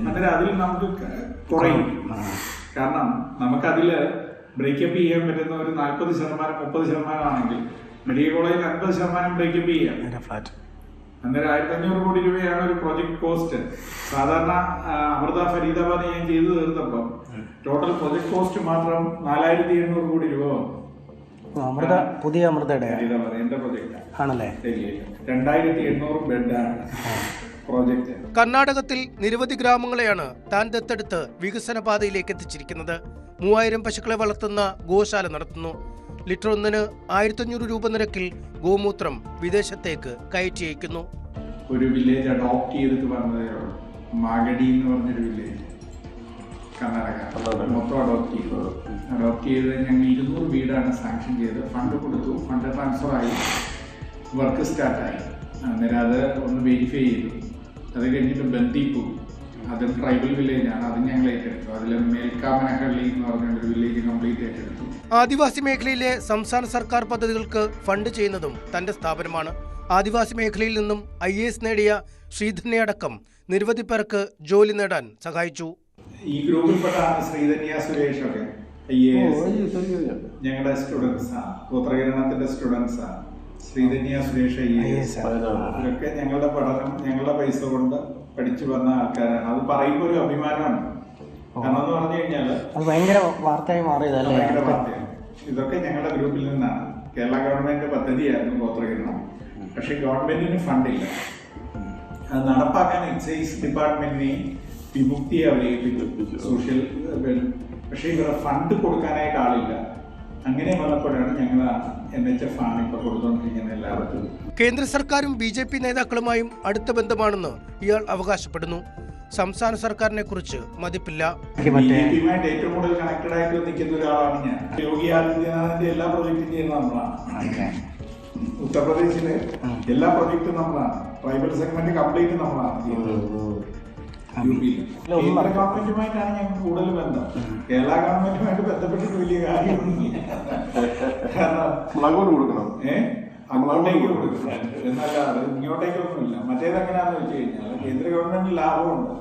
അന്നേരം അതിൽ നമുക്ക് കുറയും. കാരണം നമുക്കതിൽ ബ്രേക്കപ്പ് ചെയ്യാൻ പറ്റുന്ന ഒരു 40%, 30% ആണെങ്കിൽ മെഡിക്കൽ കോളേജിൽ 50% ബ്രേക്കപ്പ് ചെയ്യാം. അന്നേരം 1500 കോടി രൂപയാണ് ഒരു പ്രൊജക്ട് കോസ്റ്റ്. സാധാരണ അമൃത ഫരീദാബാദ് ഞാൻ ചെയ്തു തീർത്തപ്പോൾ ടോട്ടൽ പ്രൊജക്ട് കോസ്റ്റ് മാത്രം 4800 കോടി രൂപ വന്നു. പുതിയ അമൃതയുടെ എന്റെ പ്രൊജക്ട് ആണല്ലേ. 2800 ബെഡാണ് പ്രോജക്റ്റ്. കർണാടകത്തിൽ നിരവധി ഗ്രാമങ്ങളെയാണ് താൻ ദത്തെടുത്ത് വികസന പാതയിലേക്ക് എത്തിച്ചിരിക്കുന്നത്. 3000 പശുക്കളെ വളർത്തുന്ന ഗോശാല നടത്തുന്നു. ലിറ്റർ 1-ന് 1500 രൂപ നിരക്കിൽ ഗോമൂത്രം വിദേശത്തേക്ക് കയറ്റി അയക്കുന്നു. ഒരു വില്ലേജ് അഡോപ്റ്റ് ചെയ്തിട്ട് പറഞ്ഞതേ ഉള്ളൂ. മാഗഡി എന്ന് പറഞ്ഞൊരു വില്ലേജ് കർണാടക മൊത്തം അഡോപ്റ്റ് ചെയ്ത് ഞങ്ങൾ 200 വീടാണ് സാങ്ഷൻ ചെയ്ത് ഫണ്ട് കൊടുത്തു. ഫണ്ട് ട്രാൻസ്ഫർ ആയി, വർക്ക് സ്റ്റാർട്ടായി. അന്നേരം അത് ഒന്ന് വെരിഫൈ ചെയ്തു. അത് കഴിഞ്ഞിട്ട് ബന്ദിപ്പൂർ, അതും ട്രൈബൽ വില്ലേജാണ്, അത് ഞങ്ങൾ ഏറ്റെടുത്തു. അതിൽ മേൽക്കാമനഹള്ളി എന്ന് പറഞ്ഞൊരു വില്ലേജ് കംപ്ലീറ്റ് ഏറ്റെടുത്തു. ആദിവാസി മേഖലയിലെ സംസ്ഥാന സർക്കാർ പദ്ധതികൾക്ക് ഫണ്ട് ചെയ്യുന്നതും തന്റെ സ്ഥാപനമാണ്. ആദിവാസി മേഖലയിൽ നിന്നും IAS നേടിയ ശ്രീധന്യടക്കം നിരവധി പേർക്ക് ജോലി നേടാൻ സഹായിച്ചു. ഈ ഗ്രൂപ്പിൽപ്പെട്ടാണ് ശ്രീധന്യ സുരേഷ് ഒക്കെ IAS ഞങ്ങളുടെ സ്റ്റുഡൻസാണ്, ഗോത്രകരണത്തിന്റെ സ്റ്റുഡൻസാണ്. ശ്രീധന്യ സുരേഷ് IAS ഇവരൊക്കെ ഞങ്ങളുടെ പഠനം ഞങ്ങളുടെ പൈസ കൊണ്ട് പഠിച്ചു വന്ന ആൾക്കാരാണ്. അത് പറയുമ്പോൾ ഒരു അഭിമാനമാണ്. കാരണം എന്ന് പറഞ്ഞു കഴിഞ്ഞാൽ ഭയങ്കര വാർത്തയായി മാറിയതല്ലേ. ഭയങ്കര വാർത്തയാണ്. ഇതൊക്കെ ഞങ്ങളുടെ ഗ്രൂപ്പിൽ നിന്നാണ്. കേരള ഗവൺമെന്റ് പദ്ധതിയായിരുന്നു ഗോത്രകരണം. പക്ഷെ ഗവൺമെന്റിന് ഫണ്ടില്ല. അത് നടപ്പാക്കാൻ എക്സൈസ് ഡിപ്പാർട്ട്മെന്റിനെയും വിമുക്തിയെ അവരേൽപ്പിച്ചു, സോഷ്യൽ. പക്ഷേ ഇവരെ ഫണ്ട് കൊടുക്കാനായിട്ട് ആളില്ല. അങ്ങനെ വന്നപ്പോഴാണ് ഞങ്ങൾ NHF ആണ് ഇപ്പൊ കൊടുത്തോണ്ടിരിക്കുന്നത് എല്ലാവർക്കും. കേന്ദ്ര സർക്കാരും BJP നേതാക്കളുമായും അടുത്ത ബന്ധമാണെന്ന് ഇയാൾ അവകാശപ്പെടുന്നു. സംസ്ഥാന സർക്കാരിനെ കുറിച്ച് മതിപ്പില്ല. BJPയുമായിട്ട് ഏറ്റവും കൂടുതൽ കണക്റ്റഡ് ആയിട്ട് നിൽക്കുന്ന ഒരാളാണ് ഞാൻ. യോഗി ആദിത്യനാഥിന്റെ എല്ലാ പ്രോജക്റ്റും ചെയ്യുന്ന നമ്മളാണ്. ഉത്തർപ്രദേശിലെ എല്ലാ പ്രോജക്റ്റും നമ്മളാണ്. ട്രൈബൽ സെഗ്മെന്റ് കംപ്ലീറ്റ് നമ്മളാണ് ചെയ്യുന്നത്. കേന്ദ്ര ഗവൺമെന്റുമായിട്ടാണ് ഞങ്ങൾക്ക് കൂടുതൽ ബന്ധം. കേരള ഗവൺമെന്റുമായിട്ട് ബന്ധപ്പെട്ടിട്ട് വലിയ കാര്യമൊന്നുമില്ല. കാരണം കൊടുക്കണം, അങ്ങോട്ടേക്ക് കൊടുക്കണം എന്നല്ലാതെ ഇങ്ങോട്ടേക്കൊന്നുമില്ല. മറ്റേതെങ്ങനെയാണെന്ന് വെച്ച് കഴിഞ്ഞാൽ കേന്ദ്ര ഗവൺമെന്റിന് ലാഭമുണ്ട്.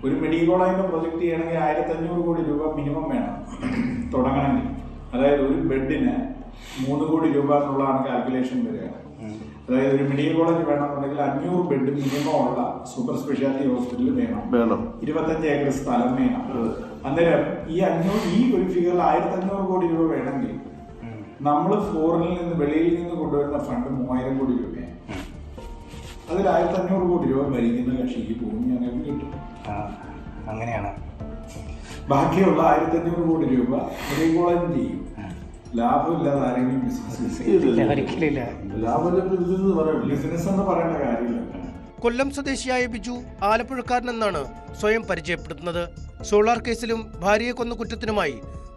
ഒരു മെഡിക്കൽ കോളേജിന്റെ പ്രൊജക്ട് ചെയ്യണമെങ്കിൽ 1500 കോടി രൂപ മിനിമം വേണം തുടങ്ങണമെങ്കിൽ. അതായത് ഒരു ബെഡിന് 3 കോടി രൂപ എന്നുള്ളതാണ് കാൽക്കുലേഷൻ വരിക. അതായത് ഒരു മെഡിക്കൽ കോളേജ് വേണമെന്നുണ്ടെങ്കിൽ 500 ബെഡ് മിനിമം ഉള്ള സൂപ്പർ സ്പെഷ്യാലിറ്റി ഹോസ്പിറ്റൽ വേണം. 25 ഏക്കർ സ്ഥലം വേണം. അന്നേരം ഈ ഒരു ഫിഗറിൽ 1500 കോടി രൂപ വേണമെങ്കിൽ നമ്മൾ ഫോറിനിൽ നിന്ന് വെളിയിൽ നിന്ന് കൊണ്ടുവരുന്ന ഫണ്ട് 3000 കോടി രൂപയാണ്. അതിൽ 1500 കോടി രൂപ ഭരിക്കുന്ന കക്ഷിക്ക് പോകും, ഞങ്ങൾക്ക് കിട്ടും. അങ്ങനെയാണ്. ബാക്കിയുള്ള 1500 കോടി രൂപ മെഡിക്കൽ കോളേജ് ചെയ്യും. ലാഭമില്ലാതെ ആരെങ്കിലും ബിസിനസ് എന്ന് പറയേണ്ട കാര്യമില്ല. കൊല്ലം സ്വദേശിയായ ബിജു ആലപ്പുഴക്കാരനെന്നാണ് സ്വയം പരിചയപ്പെടുത്തുന്നത്. സോളാർ കേസിലും ഭാര്യയെ കൊന്ന കുറ്റത്തിനുമായി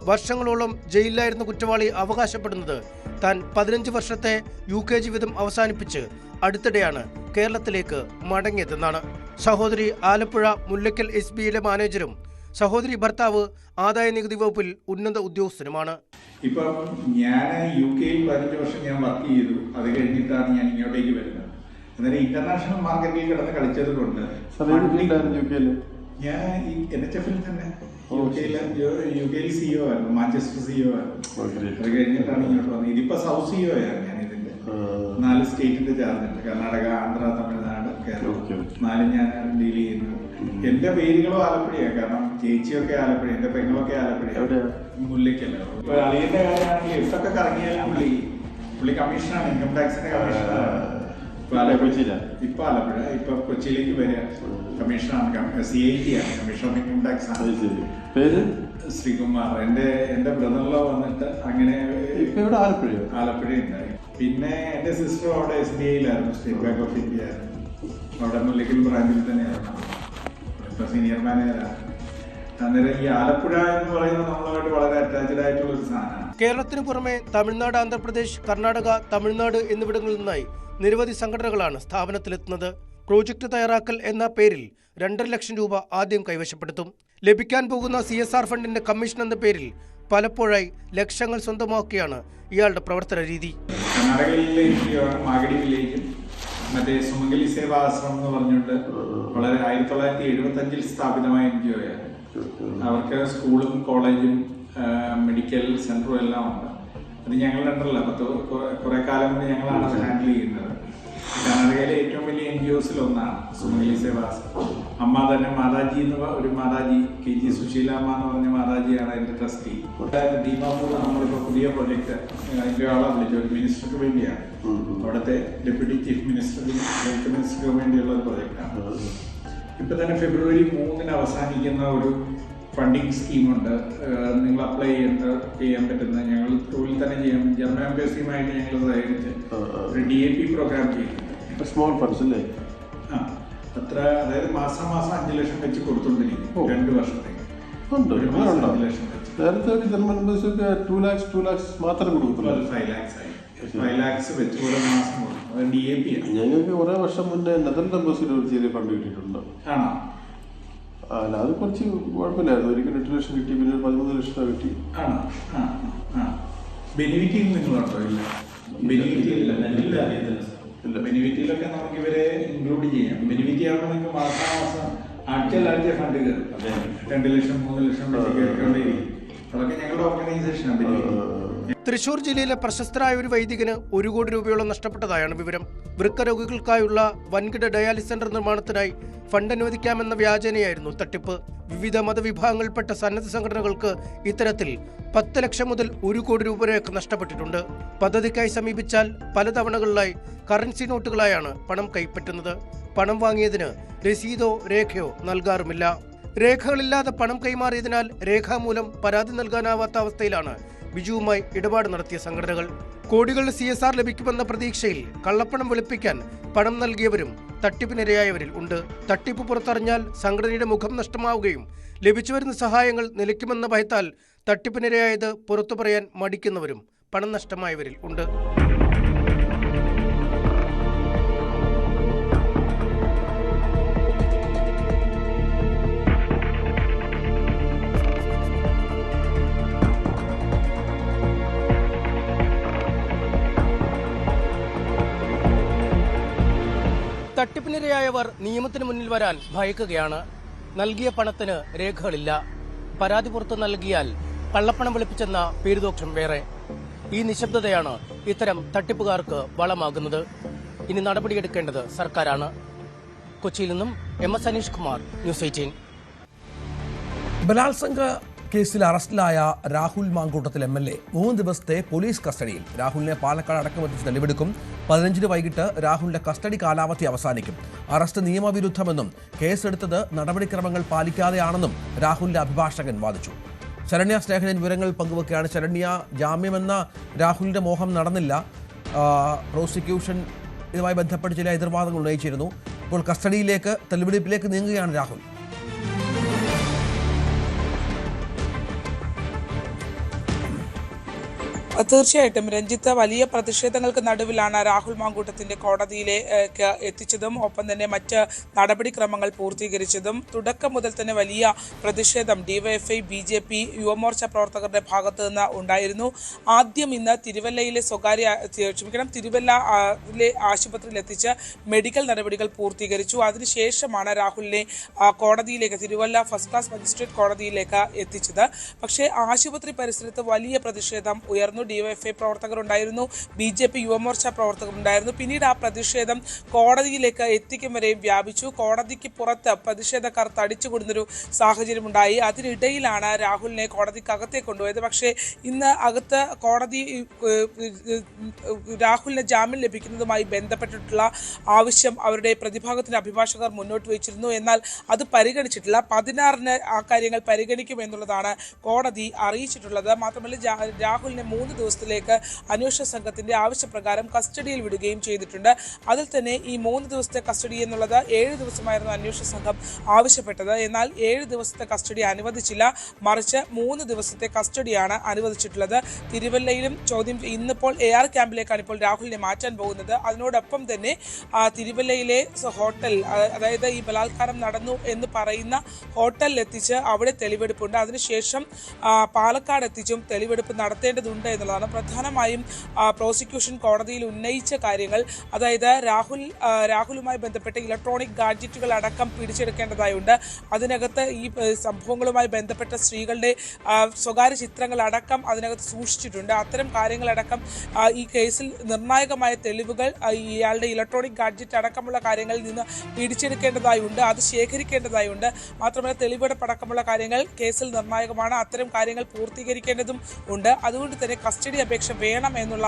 വർഷങ്ങളോളം ജയിലിലായിരുന്ന കുറ്റവാളി അവകാശപ്പെടുന്നത് താൻ 15 വർഷത്തെ UKG വിധം അവസാനിപ്പിച്ച് അടുത്തിടെയാണ് കേരളത്തിലേക്ക് മടങ്ങിയതെന്നാണ്. സഹോദരി ആലപ്പുഴ മുല്ലക്കൽ SBയിലെ മാനേജരും സഹോദരി ഭർത്താവ് ആദായ നികുതി വകുപ്പിൽ ഉന്നത ഉദ്യോഗസ്ഥനുമാണ്. ഇപ്പം ഞാൻ UK-യിൽ 15 വർഷം ഞാൻ വർക്ക് ചെയ്തു. അത് കഴിഞ്ഞിട്ടാണ് ഞാൻ ഇങ്ങോട്ടേക്ക് വരുന്നത്. അന്നേരം ഇന്റർനാഷണൽ മാർക്കറ്റിൽ കിടന്ന് കളിച്ചത് കൊണ്ട് ഞാൻ ഈ NHF-ൽ തന്നെ UK-യിൽ CEO ആയിരുന്നു, മാഞ്ചസ്റ്റർ CEO ആയിരുന്നു. അത് കഴിഞ്ഞിട്ടാണ് ഇങ്ങോട്ട് വന്നത്. ഇതിപ്പോ സൗത്ത് CEO ആണ് ഞാൻ ഇതിന്റെ 4 സ്റ്റേറ്റിന്റെ ചാർജുണ്ട്. കർണാടക, ആന്ധ്ര, തമിഴ്നാട്, കേരളം 4 ഞാൻ ഡീൽ ചെയ്യുന്നു. എന്റെ പേരുകളും ആലപ്പുഴയാണ്. കാരണം ചേച്ചിയൊക്കെ ആലപ്പുഴ, എന്റെ പെങ്ങളൊക്കെ ആലപ്പുഴ, മുല്ലയ്ക്കല്ല. ഇപ്പൊ അളിയന്റെ കാര്യമാണെങ്കിൽ എഫൊക്കെ കറങ്ങിയാലും പുള്ളി കമ്മീഷണറാണ്, ഇൻകം ടാക്സിന്റെ കമ്മീഷണറാണ്. ഇപ്പൊ ആലപ്പുഴ, ഇപ്പൊ കൊച്ചിയിലേക്ക് വരിക കമ്മീഷണറാണ്, CIT ആണ്, കമ്മീഷണർ ഇൻകം ടാക്സ് ആണ്. പേര് ശ്രീകുമാർ. എന്റെ ബ്രദറിലോ വന്നിട്ട് അങ്ങനെ ആലപ്പുഴ ഉണ്ടായി. പിന്നെ എന്റെ സിസ്റ്റർ അവിടെ SBIയിലായിരുന്നു, സ്റ്റേറ്റ് ബാങ്ക് ഓഫ് ഇന്ത്യ ആയിരുന്നു. അവിടെ മുല്ലക്കൽ ബ്രാഞ്ചിൽ തന്നെയായിരുന്നു, ഇപ്പൊ സീനിയർ മാനേജറാണ്. അന്നേരം ഈ ആലപ്പുഴ എന്ന് പറയുന്നത് നമ്മളായിട്ട് വളരെ അറ്റാച്ച്ഡ് ആയിട്ടുള്ള ഒരു സാധനമാണ്. കേരളത്തിന് പുറമെ തമിഴ്നാട്, ആന്ധ്രാപ്രദേശ്, കർണാടക, തമിഴ്നാട് എന്നിവിടങ്ങളിൽ നിന്നായി നിരവധി സംഘടനകളാണ് സ്ഥാപനത്തിലെത്തുന്നത്. പ്രോജക്ട് തയ്യാറാക്കൽ എന്ന പേരിൽ 2.5 ലക്ഷം രൂപ ആദ്യം കൈവശപ്പെടുത്തും. ലഭിക്കാൻ പോകുന്ന CSR ഫണ്ടിന്റെ കമ്മീഷൻ എന്ന പേരിൽ പലപ്പോഴായി ലക്ഷങ്ങൾ സ്വന്തമാക്കിയാണ് ഇയാളുടെ പ്രവർത്തന രീതി. കർണാടകയിലെ മാഗടി വില്ലേജും മറ്റേ സുമംഗലി സേവാ ആശ്രമം എന്ന് പറഞ്ഞുകൊണ്ട് വളരെ 1975-ൽ സ്ഥാപിതമായ NGO ആണ്. അവർക്ക് സ്കൂളും കോളേജും മെഡിക്കൽ സെന്ററും എല്ലാം ഉണ്ട്. അത് ഞങ്ങളുടെ അണ്ടറില്ല. കുറെ കാലം കൊണ്ട് ഞങ്ങളാണ് അത് ഹാൻഡിൽ ചെയ്യുന്നത്. കർണാടകയിലെ ഏറ്റവും വലിയ NGOസിൽ ഒന്നാണ് സുമംഗലി സേവാ ആശ്രമം. അമ്മ തന്നെ മാതാജി എന്ന് ഒരു മാതാജി, KG സുശീലാമ്മ എന്ന് പറഞ്ഞ മാതാജിയാണ് അതിന്റെ ട്രസ്റ്റി. ദീമാപൂർ നമ്മളിപ്പോ പുതിയ പ്രൊജക്ട് അതിന്റെ ആളെ വിളിച്ചു, ഒരു മിനിസ്റ്റർക്ക് വേണ്ടിയാണ്. അവിടുത്തെ ഡെപ്യൂട്ടി ചീഫ് മിനിസ്റ്ററും ഹെൽത്ത് മിനിസ്റ്റർക്ക് വേണ്ടിയുള്ള ഒരു പ്രൊജക്റ്റാണ്. ഇപ്പൊ തന്നെ February 3-ന് അവസാനിക്കുന്ന ഒരു ഫണ്ടിങ് സ്കീമുണ്ട്. നിങ്ങൾ അപ്ലൈ ചെയ്യാൻ പറ്റുന്ന, ഞങ്ങൾ ത്രൂവിൽ തന്നെ ചെയ്യാം. ജർമ്മൻ എംബസിയുമായിട്ട് ഞങ്ങൾ സഹകരിച്ച് ഒരു DAP പ്രോഗ്രാം ചെയ്യുന്നുണ്ട്. സ്മോൾ ഫണ്ട്സ് അല്ലേ? അത്ര, അതായത് മാസം 5 ലക്ഷം വെച്ച് കൊടുത്തോണ്ടിരിക്കും 2 വർഷത്തേക്ക്. 5 ലക്ഷം വെച്ച്. നേരത്തെ ജർമ്മൻ എംബസിയൊക്കെ 2 lakhs മാത്രം കൊടുക്കുള്ളൂ. 5 lakhs ആയി. 5 lakhs വെച്ച് ഓരോ മാസം കൊടുക്കും. അത് DAP ആണ്. ഞങ്ങൾക്ക് കുറെ വർഷം മുന്നേ നെതർലൻഡ് എംബസിയിൽ ഒരു ചെറിയ ഫണ്ട് കിട്ടിയിട്ടുണ്ട്. ആണോ? അല്ല, അത് കുറച്ച് കുഴപ്പമില്ലായിരുന്നു. ഒരിക്കലും 8 ലക്ഷം കിട്ടി, പിന്നെ 13 ലക്ഷം രൂപ കിട്ടി. ആണോ? ബെനിഫിറ്റിയിൽ നിങ്ങളുണ്ടോ? ഇല്ല, ബെനിഫിറ്റിയില്ല. ബെനിഫിറ്റിയിലൊക്കെ നമുക്ക് ഇവരെ ഇൻക്ലൂഡ് ചെയ്യാം. ബെനിഫിറ്റ് ആകുമ്പോൾ നിങ്ങൾക്ക് മാസം ആഴ്ച ഫണ്ട് കയറും. 2 ലക്ഷം 3 ലക്ഷം വെച്ച് കയറിക്കൊണ്ടേയിരിക്കും. അതൊക്കെ ഞങ്ങളുടെ ഓർഗനൈസേഷനാണ് ബെനിഫിറ്റ്. തൃശൂർ ജില്ലയിലെ പ്രശസ്തരായ ഒരു വൈദികന് 1 കോടി രൂപയോളം നഷ്ടപ്പെട്ടതായാണ് വിവരം. വൃക്ക രോഗികൾക്കായുള്ള വൻകിട ഡയാലിസിസ് സെന്റർ നിർമ്മാണത്തിനായി ഫണ്ട് അനുവദിക്കാമെന്ന വ്യാജേനയായിരുന്നു തട്ടിപ്പ്. വിവിധ മതവിഭാഗങ്ങളിൽപ്പെട്ട സന്നദ്ധ സംഘടനകൾക്ക് ഇത്തരത്തിൽ 10 ലക്ഷം മുതൽ 1 കോടി രൂപ വരെയൊക്കെ നഷ്ടപ്പെട്ടിട്ടുണ്ട്. പദ്ധതിക്കായി സമീപിച്ചാൽ പല തവണകളിലായി കറൻസി നോട്ടുകളായാണ് പണം കൈപ്പറ്റുന്നത്. പണം വാങ്ങിയതിന് രസീതോ രേഖയോ നൽകാറുമില്ല. രേഖകളില്ലാതെ പണം കൈമാറിയതിനാൽ രേഖാമൂലം പരാതി നൽകാനാവാത്ത അവസ്ഥയിലാണ് ബിജുവുമായി ഇടപാട് നടത്തിയ സംഘടനകൾ. കോടികളുടെ CSR ലഭിക്കുമെന്ന പ്രതീക്ഷയിൽ കള്ളപ്പണം വെളുപ്പിക്കാൻ പണം നൽകിയവരും തട്ടിപ്പിനിരയായവരിൽ ഉണ്ട്. തട്ടിപ്പ് പുറത്തറിഞ്ഞാൽ സംഘടനയുടെ മുഖം നഷ്ടമാവുകയും ലഭിച്ചുവരുന്ന സഹായങ്ങൾ നിലയ്ക്കുമെന്ന ഭയത്താൽ തട്ടിപ്പിനിരയായത് പുറത്തു പറയാൻ മടിക്കുന്നവരും പണം നഷ്ടമായവരിൽ ഉണ്ട്. തട്ടിപ്പിനിരയായവർ നിയമത്തിന് മുന്നിൽ വരാൻ ഭയക്കുകയാണ്. നൽകിയ പണത്തിന് രേഖകളില്ല. പരാതി പുറത്തു നൽകിയാൽ കള്ളപ്പണം വെളുപ്പിച്ചെന്ന പേരുദോഷം വേറെ. ഈ നിശബ്ദതയാണ് ഇത്തരം തട്ടിപ്പുകാർക്ക് വളമാകുന്നത്. ഇനി നടപടിയെടുക്കേണ്ടത് സർക്കാരാണ്. കൊച്ചിയിൽ നിന്നും MS അനീഷ് കുമാർ, ന്യൂസ് 18. ബലാത്സംഗ കേസിൽ അറസ്റ്റിലായ രാഹുൽ മാങ്കൂട്ടത്തിൽ MLA 3 ദിവസത്തെ പോലീസ് കസ്റ്റഡിയിൽ. രാഹുലിനെ പാലക്കാട് അടക്കമെത്തിച്ച് തെളിവെടുക്കും. 15-ന് വൈകിട്ട് രാഹുലിന്റെ കസ്റ്റഡി കാലാവധി അവസാനിക്കും. അറസ്റ്റ് നിയമവിരുദ്ധമെന്നും കേസെടുത്തത് നടപടിക്രമങ്ങൾ പാലിക്കാതെയാണെന്നും രാഹുലിന്റെ അഭിഭാഷകൻ വാദിച്ചു. ശരണ്യ സ്നേഹജൻ വിവരങ്ങൾ പങ്കുവെക്കുകയാണ്. ശരണ്യ, ജാമ്യമെന്ന രാഹുലിന്റെ മോഹം നടന്നില്ല. പ്രോസിക്യൂഷൻ ഇതുമായി ബന്ധപ്പെട്ട് ചില എതിർവാദങ്ങൾ ഉന്നയിച്ചിരുന്നു. ഇപ്പോൾ കസ്റ്റഡിയിലേക്ക്, തെളിവെടുപ്പിലേക്ക് നീങ്ങുകയാണ് രാഹുൽ. തീർച്ചയായിട്ടും രഞ്ജിത്ത്, വലിയ പ്രതിഷേധങ്ങൾക്ക് നടുവിലാണ് രാഹുൽ മാങ്കൂട്ടത്തിന്റെ കോടതിയിലേക്ക് എത്തിച്ചതും ഒപ്പം തന്നെ മറ്റ് നടപടിക്രമങ്ങൾ പൂർത്തീകരിച്ചതും. തുടക്കം മുതൽ തന്നെ വലിയ പ്രതിഷേധം ഡിവൈഎഫ്ഐ, BJP, യുവമോർച്ച പ്രവർത്തകരുടെ ഭാഗത്തു നിന്ന് ഉണ്ടായിരുന്നു. ആദ്യം ഇന്ന് തിരുവല്ലയിലെ തിരുവല്ലയിലെ ആശുപത്രിയിൽ എത്തിച്ച് മെഡിക്കൽ നടപടികൾ പൂർത്തീകരിച്ചു. അതിനുശേഷമാണ് രാഹുലിനെ കോടതിയിലേക്ക്, തിരുവല്ല ഫസ്റ്റ് ക്ലാസ് മജിസ്ട്രേറ്റ് കോടതിയിലേക്ക് എത്തിച്ചത്. പക്ഷേ ആശുപത്രി പരിസരത്ത് വലിയ പ്രതിഷേധം ഉയർന്നു. ഡിവൈഎഫ്ഐ പ്രവർത്തകരുണ്ടായിരുന്നു, BJP, യുവമോർച്ച പ്രവർത്തകരുണ്ടായിരുന്നു. പിന്നീട് ആ പ്രതിഷേധം കോടതിയിലേക്ക് എത്തിക്കും വരെയും വ്യാപിച്ചു. കോടതിക്ക് പുറത്ത് പ്രതിഷേധക്കാർ തടിച്ചുകൂടുന്നൊരു സാഹചര്യമുണ്ടായി. അതിനിടയിലാണ് രാഹുലിനെ കോടതിക്കകത്തേക്ക് കൊണ്ടുപോയത്. പക്ഷേ ഇന്ന് അകത്ത് കോടതി രാഹുലിന് ജാമ്യം ലഭിക്കുന്നതുമായി ബന്ധപ്പെട്ടിട്ടുള്ള ആവശ്യം അവരുടെ പ്രതിഭാഗത്തിന്റെ അഭിഭാഷകർ മുന്നോട്ട് വെച്ചിരുന്നു. എന്നാൽ അത് പരിഗണിച്ചിട്ടില്ല. 16-ന് ആ കാര്യങ്ങൾ പരിഗണിക്കുമെന്നുള്ളതാണ് കോടതി അറിയിച്ചിട്ടുള്ളത്. മാത്രമല്ല രാഹുലിനെ 3 ദിവസത്തിലേക്ക് അന്വേഷണ സംഘത്തിന്റെ ആവശ്യപ്രകാരം കസ്റ്റഡിയിൽ വിടുകയും ചെയ്തിട്ടുണ്ട്. അതിൽ തന്നെ ഈ 3 ദിവസത്തെ കസ്റ്റഡി എന്നുള്ളത് 7 ദിവസമായിരുന്നു അന്വേഷണ സംഘം ആവശ്യപ്പെട്ടത്. എന്നാൽ 7 ദിവസത്തെ കസ്റ്റഡി അനുവദിച്ചില്ല, മറിച്ച് 3 ദിവസത്തെ കസ്റ്റഡിയാണ് അനുവദിച്ചിട്ടുള്ളത്. തിരുവല്ലയിലും ഇന്നിപ്പോൾ AR ക്യാമ്പിലേക്കാണ് ഇപ്പോൾ രാഹുലിനെ മാറ്റാൻ പോകുന്നത്. അതിനോടൊപ്പം തന്നെ തിരുവല്ലയിലെ ഹോട്ടൽ, അതായത് ഈ ബലാത്കാരം നടന്നു എന്ന് പറയുന്ന ഹോട്ടലിൽ എത്തിച്ച് അവിടെ തെളിവെടുപ്പുണ്ട്. അതിനുശേഷം പാലക്കാട് എത്തിച്ചും തെളിവെടുപ്പ് നടത്തേണ്ടതുണ്ട് എന്നുള്ളതാണ്. പ്രധാനമായും പ്രോസിക്യൂഷൻ കോടതിയിൽ ഉന്നയിച്ച കാര്യങ്ങൾ, അതായത് രാഹുലുമായി ബന്ധപ്പെട്ട ഇലക്ട്രോണിക് ഗാഡ്ജറ്റുകൾ അടക്കം പിടിച്ചെടുക്കേണ്ടതായുണ്ട്. അതിനകത്ത് ഈ സംഭവങ്ങളുമായി ബന്ധപ്പെട്ട സ്ത്രീകളുടെ സ്വകാര്യ ചിത്രങ്ങൾ അടക്കം അതിനകത്ത് സൂക്ഷിച്ചിട്ടുണ്ട്. അത്തരം കാര്യങ്ങളടക്കം ഈ കേസിൽ നിർണായകമായ തെളിവുകൾ ഇയാളുടെ ഇലക്ട്രോണിക് ഗാഡ്ജറ്റ് അടക്കമുള്ള കാര്യങ്ങളിൽ നിന്ന് പിടിച്ചെടുക്കേണ്ടതായുണ്ട്, അത് ശേഖരിക്കേണ്ടതായുണ്ട്. മാത്രമല്ല തെളിവെടുപ്പടക്കമുള്ള കാര്യങ്ങൾ കേസിൽ നിർണായകമാണ്. അത്തരം കാര്യങ്ങൾ പൂർത്തീകരിക്കേണ്ടതും ഉണ്ട്. അതുകൊണ്ട് തന്നെ കസ്റ്റഡി അപേക്ഷ വേണം എന്നുള്ള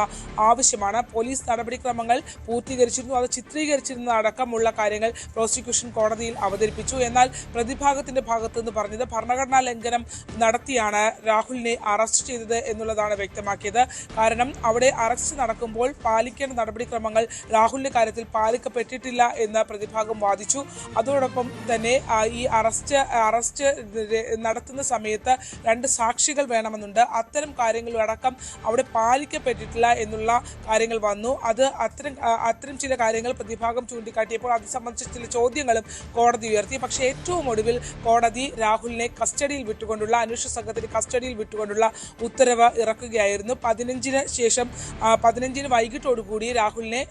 ആവശ്യമാണ്. പോലീസ് നടപടിക്രമങ്ങൾ പൂർത്തീകരിച്ചിരുന്നു, അത് ചിത്രീകരിച്ചിരുന്ന അടക്കമുള്ള കാര്യങ്ങൾ പ്രോസിക്യൂഷൻ കോടതിയിൽ അവതരിപ്പിച്ചു. എന്നാൽ പ്രതിഭാഗത്തിന്റെ ഭാഗത്തു നിന്ന് പറഞ്ഞത് ഭരണഘടനാ ലംഘനം നടത്തിയാണ് രാഹുലിനെ അറസ്റ്റ് ചെയ്തത് എന്നുള്ളതാണ് വ്യക്തമാക്കിയത്. കാരണം അവിടെ അറസ്റ്റ് നടക്കുമ്പോൾ പാലിക്കേണ്ട നടപടിക്രമങ്ങൾ രാഹുലിന്റെ കാര്യത്തിൽ പാലിക്കപ്പെട്ടിട്ടില്ല എന്ന് പ്രതിഭാഗം വാദിച്ചു. അതോടൊപ്പം തന്നെ ഈ അറസ്റ്റ് നടത്തുന്ന സമയത്ത് 2 സാക്ഷികൾ വേണമെന്നുണ്ട്. അത്തരം കാര്യങ്ങളടക്കം അവിടെ പാലിക്കപ്പെട്ടിട്ടില്ല എന്നുള്ള കാര്യങ്ങൾ വന്നു. അത്തരം ചില കാര്യങ്ങൾ പ്രതിഭാഗം ചൂണ്ടിക്കാട്ടിയപ്പോൾ അത് സംബന്ധിച്ച ചില ചോദ്യങ്ങളും കോടതി ഉയർത്തി. പക്ഷേ ഏറ്റവും ഒടുവിൽ കോടതി രാഹുലിനെ കസ്റ്റഡിയിൽ വിട്ടുകൊണ്ടുള്ള, അന്വേഷണ സംഘത്തിന് കസ്റ്റഡിയിൽ വിട്ടുകൊണ്ടുള്ള ഉത്തരവ് ഇറക്കുകയായിരുന്നു. 15-ന് ശേഷം 15-ന് വൈകിട്ടോടുകൂടി രാഹുലിനെ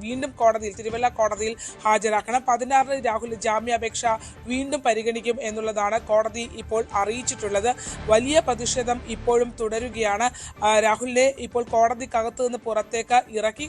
വീണ്ടും തിരുവല്ല കോടതിയിൽ ഹാജരാക്കണം. 16-ന് രാഹുലിന്റെ ജാമ്യാപേക്ഷ വീണ്ടും പരിഗണിക്കും എന്നുള്ളതാണ് കോടതി ഇപ്പോൾ അറിയിച്ചിട്ടുള്ളത്. വലിയ പ്രതിഷേധം ഇപ്പോഴും തുടരുകയാണ്. രാഹുലിനെ ഇപ്പോൾ കോടതിക്കകത്ത് നിന്ന് പുറത്തേക്ക് ഇറക്കി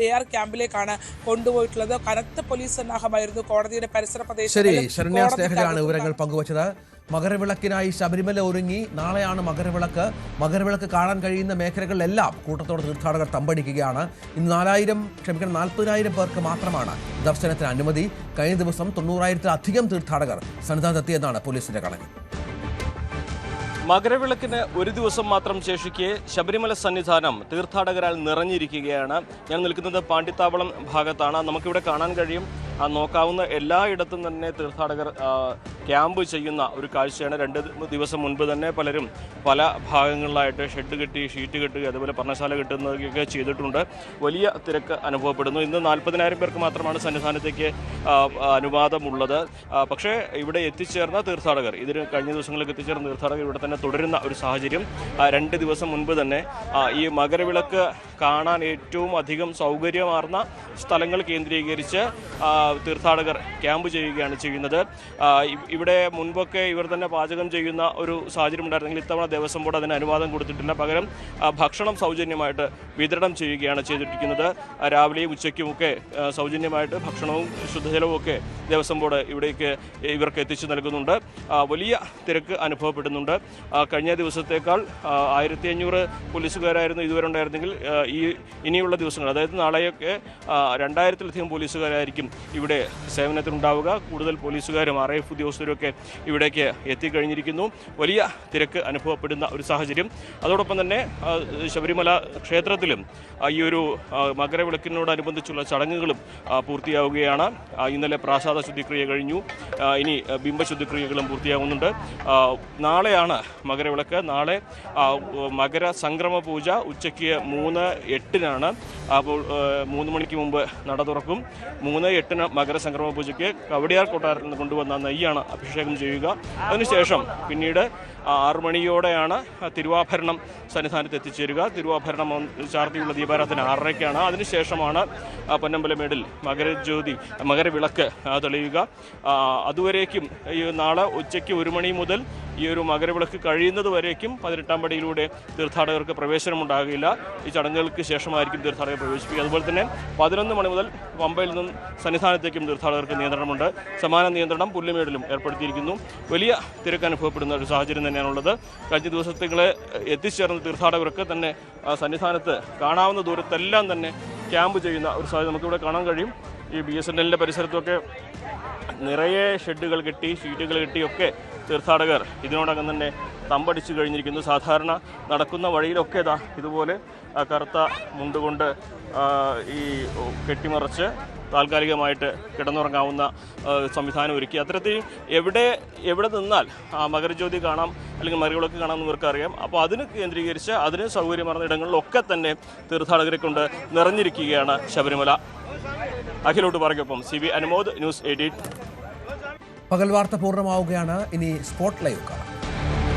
AR ക്യാമ്പിലേക്കാണ് കൊണ്ടുപോയിട്ടുള്ളത്. കനത്ത പോലീസ് സന്നാഹമായിരുന്നു കോടതിയുടെ പരിസര പ്രദേശങ്ങളിൽ. ശരണ്യ സ്നേഹജാണ് വിവരങ്ങൾ പങ്കുവച്ചത്. മകരവിളക്കിനായി ശബരിമല ഒരുങ്ങി. നാളെയാണ് മകരവിളക്ക് കാണാൻ കഴിയുന്ന മേഖലകളിലെല്ലാം കൂട്ടത്തോടെ തീർത്ഥാടകർ തമ്പടിക്കുകയാണ്. ഇന്ന് 40,000 പേർക്ക് മാത്രമാണ് ദർശനത്തിന് അനുമതി. കഴിഞ്ഞ ദിവസം 90,000-ലധികം തീർത്ഥാടകർ സന്നിധാനത്തെത്തിയെന്നാണ് പോലീസിന്റെ കണക്ക്. മകരവിളക്കിന് ഒരു ദിവസം മാത്രം ശേഷിക്കെ ശബരിമല സന്നിധാനം തീർത്ഥാടകരാൽ നിറഞ്ഞിരിക്കുകയാണ്. ഞാൻ നിൽക്കുന്നത് പാണ്ടിത്താവളം ഭാഗത്താണ്. നമുക്കിവിടെ കാണാൻ കഴിയും, നോക്കാവുന്ന എല്ലായിടത്തും തന്നെ തീർത്ഥാടകർ ക്യാമ്പ് ചെയ്യുന്ന ഒരു കാഴ്ചയാണ്. 2 ദിവസം മുൻപ് തന്നെ പലരും പല ഭാഗങ്ങളിലായിട്ട് ഷെഡ് കെട്ടി, ഷീറ്റ് കെട്ടുക, അതുപോലെ പർണശാല കെട്ടുന്നതൊക്കെ ചെയ്തിട്ടുണ്ട്. വലിയ തിരക്ക് അനുഭവപ്പെടുന്നു. ഇന്ന് 40,000 പേർക്ക് മാത്രമാണ് സന്നിധാനത്തേക്ക് അനുവാദമുള്ളത്. പക്ഷേ ഇവിടെ എത്തിച്ചേർന്ന തീർത്ഥാടകർ, കഴിഞ്ഞ ദിവസങ്ങളിലേക്ക് എത്തിച്ചേർന്ന തീർത്ഥാടകർ ഇവിടെ തന്നെ തുടരുന്ന ഒരു സാഹചര്യം. 2 ദിവസം മുൻപ് തന്നെ ഈ മകരവിളക്ക് കാണാൻ ഏറ്റവും അധികം സൗകര്യമാർന്ന സ്ഥലങ്ങൾ കേന്ദ്രീകരിച്ച് തീർത്ഥാടകർ ക്യാമ്പ് ചെയ്യുകയാണ് ചെയ്യുന്നത്. ഇവിടെ മുൻപൊക്കെ ഇവർ തന്നെ പാചകം ചെയ്യുന്ന ഒരു സാഹചര്യം ഉണ്ടായിരുന്നെങ്കിൽ ഇത്തവണ ദേവസ്വം ബോർഡ് അതിന് അനുവാദം കൊടുത്തിട്ടില്ല. പകരം ഭക്ഷണം സൗജന്യമായിട്ട് വിതരണം ചെയ്യുകയാണ് ചെയ്തിരിക്കുന്നത്. രാവിലെയും ഉച്ചയ്ക്കുമൊക്കെ സൗജന്യമായിട്ട് ഭക്ഷണവും ശുദ്ധജലവും ഒക്കെ ദേവസ്വം ബോർഡ് ഇവർക്ക് എത്തിച്ചു നൽകുന്നുണ്ട്. വലിയ തിരക്ക് അനുഭവപ്പെടുന്നുണ്ട്. കഴിഞ്ഞ ദിവസത്തേക്കാൾ 1500 പോലീസുകാരായിരുന്നു ഇതുവരെ ഉണ്ടായിരുന്നെങ്കിൽ ഇനിയുള്ള ദിവസങ്ങൾ, അതായത് നാളെയൊക്കെ 2000-ലധികം പോലീസുകാരായിരിക്കും ഇവിടെ സേവനത്തിനുണ്ടാവുക. കൂടുതൽ പോലീസുകാരും RAF ഉദ്യോഗസ്ഥരും ഒക്കെ ഇവിടേക്ക് എത്തിക്കഴിഞ്ഞിരിക്കുന്നു. വലിയ തിരക്ക് അനുഭവപ്പെടുന്ന ഒരു സാഹചര്യം. അതോടൊപ്പം തന്നെ ശബരിമല ക്ഷേത്രത്തിലും ഈ ഒരു മകരവിളക്കിനോടനുബന്ധിച്ചുള്ള ചടങ്ങുകളും പൂർത്തിയാവുകയാണ്. ഇന്നലെ പ്രാസാദ ശുദ്ധിക്രിയ കഴിഞ്ഞു. ഇനി ബിംബശുദ്ധിക്രിയകളും പൂർത്തിയാകുന്നുണ്ട്. നാളെയാണ് മകരവിളക്ക്. നാളെ മകര സംക്രമ പൂജ ഉച്ചയ്ക്ക് 3:08 അപ്പോൾ 3 മണിക്ക് മുമ്പ് നട തുറക്കും. 3:08 മകര സംക്രമ പൂജയ്ക്ക് കവടിയാർ കൊട്ടാരത്തിൽ നിന്ന് കൊണ്ടുവന്ന നെയ്യാണ് അഭിഷേകം ചെയ്യുക. അതിനുശേഷം പിന്നീട് 6 മണിയോടെയാണ് തിരുവാഭരണം സന്നിധാനത്ത് എത്തിച്ചേരുക. തിരുവാഭരണം ചാർത്തിയുള്ള ദീപാരാധന 6:30-ക്കാണ്. അതിനുശേഷമാണ് പൊന്നമ്പലമേടിൽ മകരവിളക്ക് തെളിയുക. അതുവരേക്കും ഈ നാളെ ഉച്ചയ്ക്ക് 1 മണി മുതൽ ഈ ഒരു മകരവിളക്ക് കഴിയുന്നത് വരേക്കും 18-ാം പടിയിലൂടെ തീർത്ഥാടകർക്ക് പ്രവേശനമുണ്ടാകില്ല. ഈ ചടങ്ങുകൾക്ക് ശേഷമായിരിക്കും തീർത്ഥാടകർ പ്രവേശിപ്പിക്കുക. അതുപോലെ തന്നെ 11 മണി മുതൽ പമ്പയിൽ നിന്നും സന്നിധാനത്തേക്കും തീർത്ഥാടകർക്ക് നിയന്ത്രണമുണ്ട്. സമാന നിയന്ത്രണം പുല്ലുമേടിലും ഏർപ്പെടുത്തിയിരിക്കുന്നു. വലിയ തിരക്ക് അനുഭവപ്പെടുന്ന ഒരു സാഹചര്യം തന്നെയാണുള്ളത്. കഴിഞ്ഞ ദിവസങ്ങളെ എത്തിച്ചേർന്ന തീർത്ഥാടകർക്ക് തന്നെ സന്നിധാനത്ത് കാണാവുന്ന ദൂരത്തെല്ലാം തന്നെ ക്യാമ്പ് ചെയ്യുന്ന ഒരു സാഹചര്യം നമുക്കിവിടെ കാണാൻ കഴിയും. ഈ BSNLന്റെ പരിസരത്തൊക്കെ നിറയെ ഷെഡുകൾ കെട്ടി, ഷീറ്റുകൾ കെട്ടിയൊക്കെ തീർത്ഥാടകർ ഇതിനോടകം തന്നെ തമ്പടിച്ചു കഴിഞ്ഞിരിക്കുന്നു. സാധാരണ നടക്കുന്ന വഴിയിലൊക്കെ ഇതുപോലെ കറുത്ത മുണ്ടുകൊണ്ട് ഈ കെട്ടിമറച്ച് താൽക്കാലികമായിട്ട് കിടന്നുറങ്ങാവുന്ന സംവിധാനം ഒരുക്കി. അത്തരത്തിൽ എവിടെ നിന്നാൽ മകരജ്യോതി കാണാം അല്ലെങ്കിൽ മകരവിളക്ക് കാണാമെന്ന് ഇവർക്കറിയാം. അപ്പോൾ അതിന് കേന്ദ്രീകരിച്ച് അതിന് സൗകര്യമാർന്ന ഇടങ്ങളിലൊക്കെ തന്നെ തീർത്ഥാടകരെ കൊണ്ട് നിറഞ്ഞിരിക്കുകയാണ് ശബരിമല. അഖിലോട്ട് പറയ്ക്കൊപ്പം CB Anumod, news 18. പകൽ വാർത്ത പൂർണ്ണമാവുകയാണ്. ഇനി സ്പോട്ട് ലൈവ് കാണാം.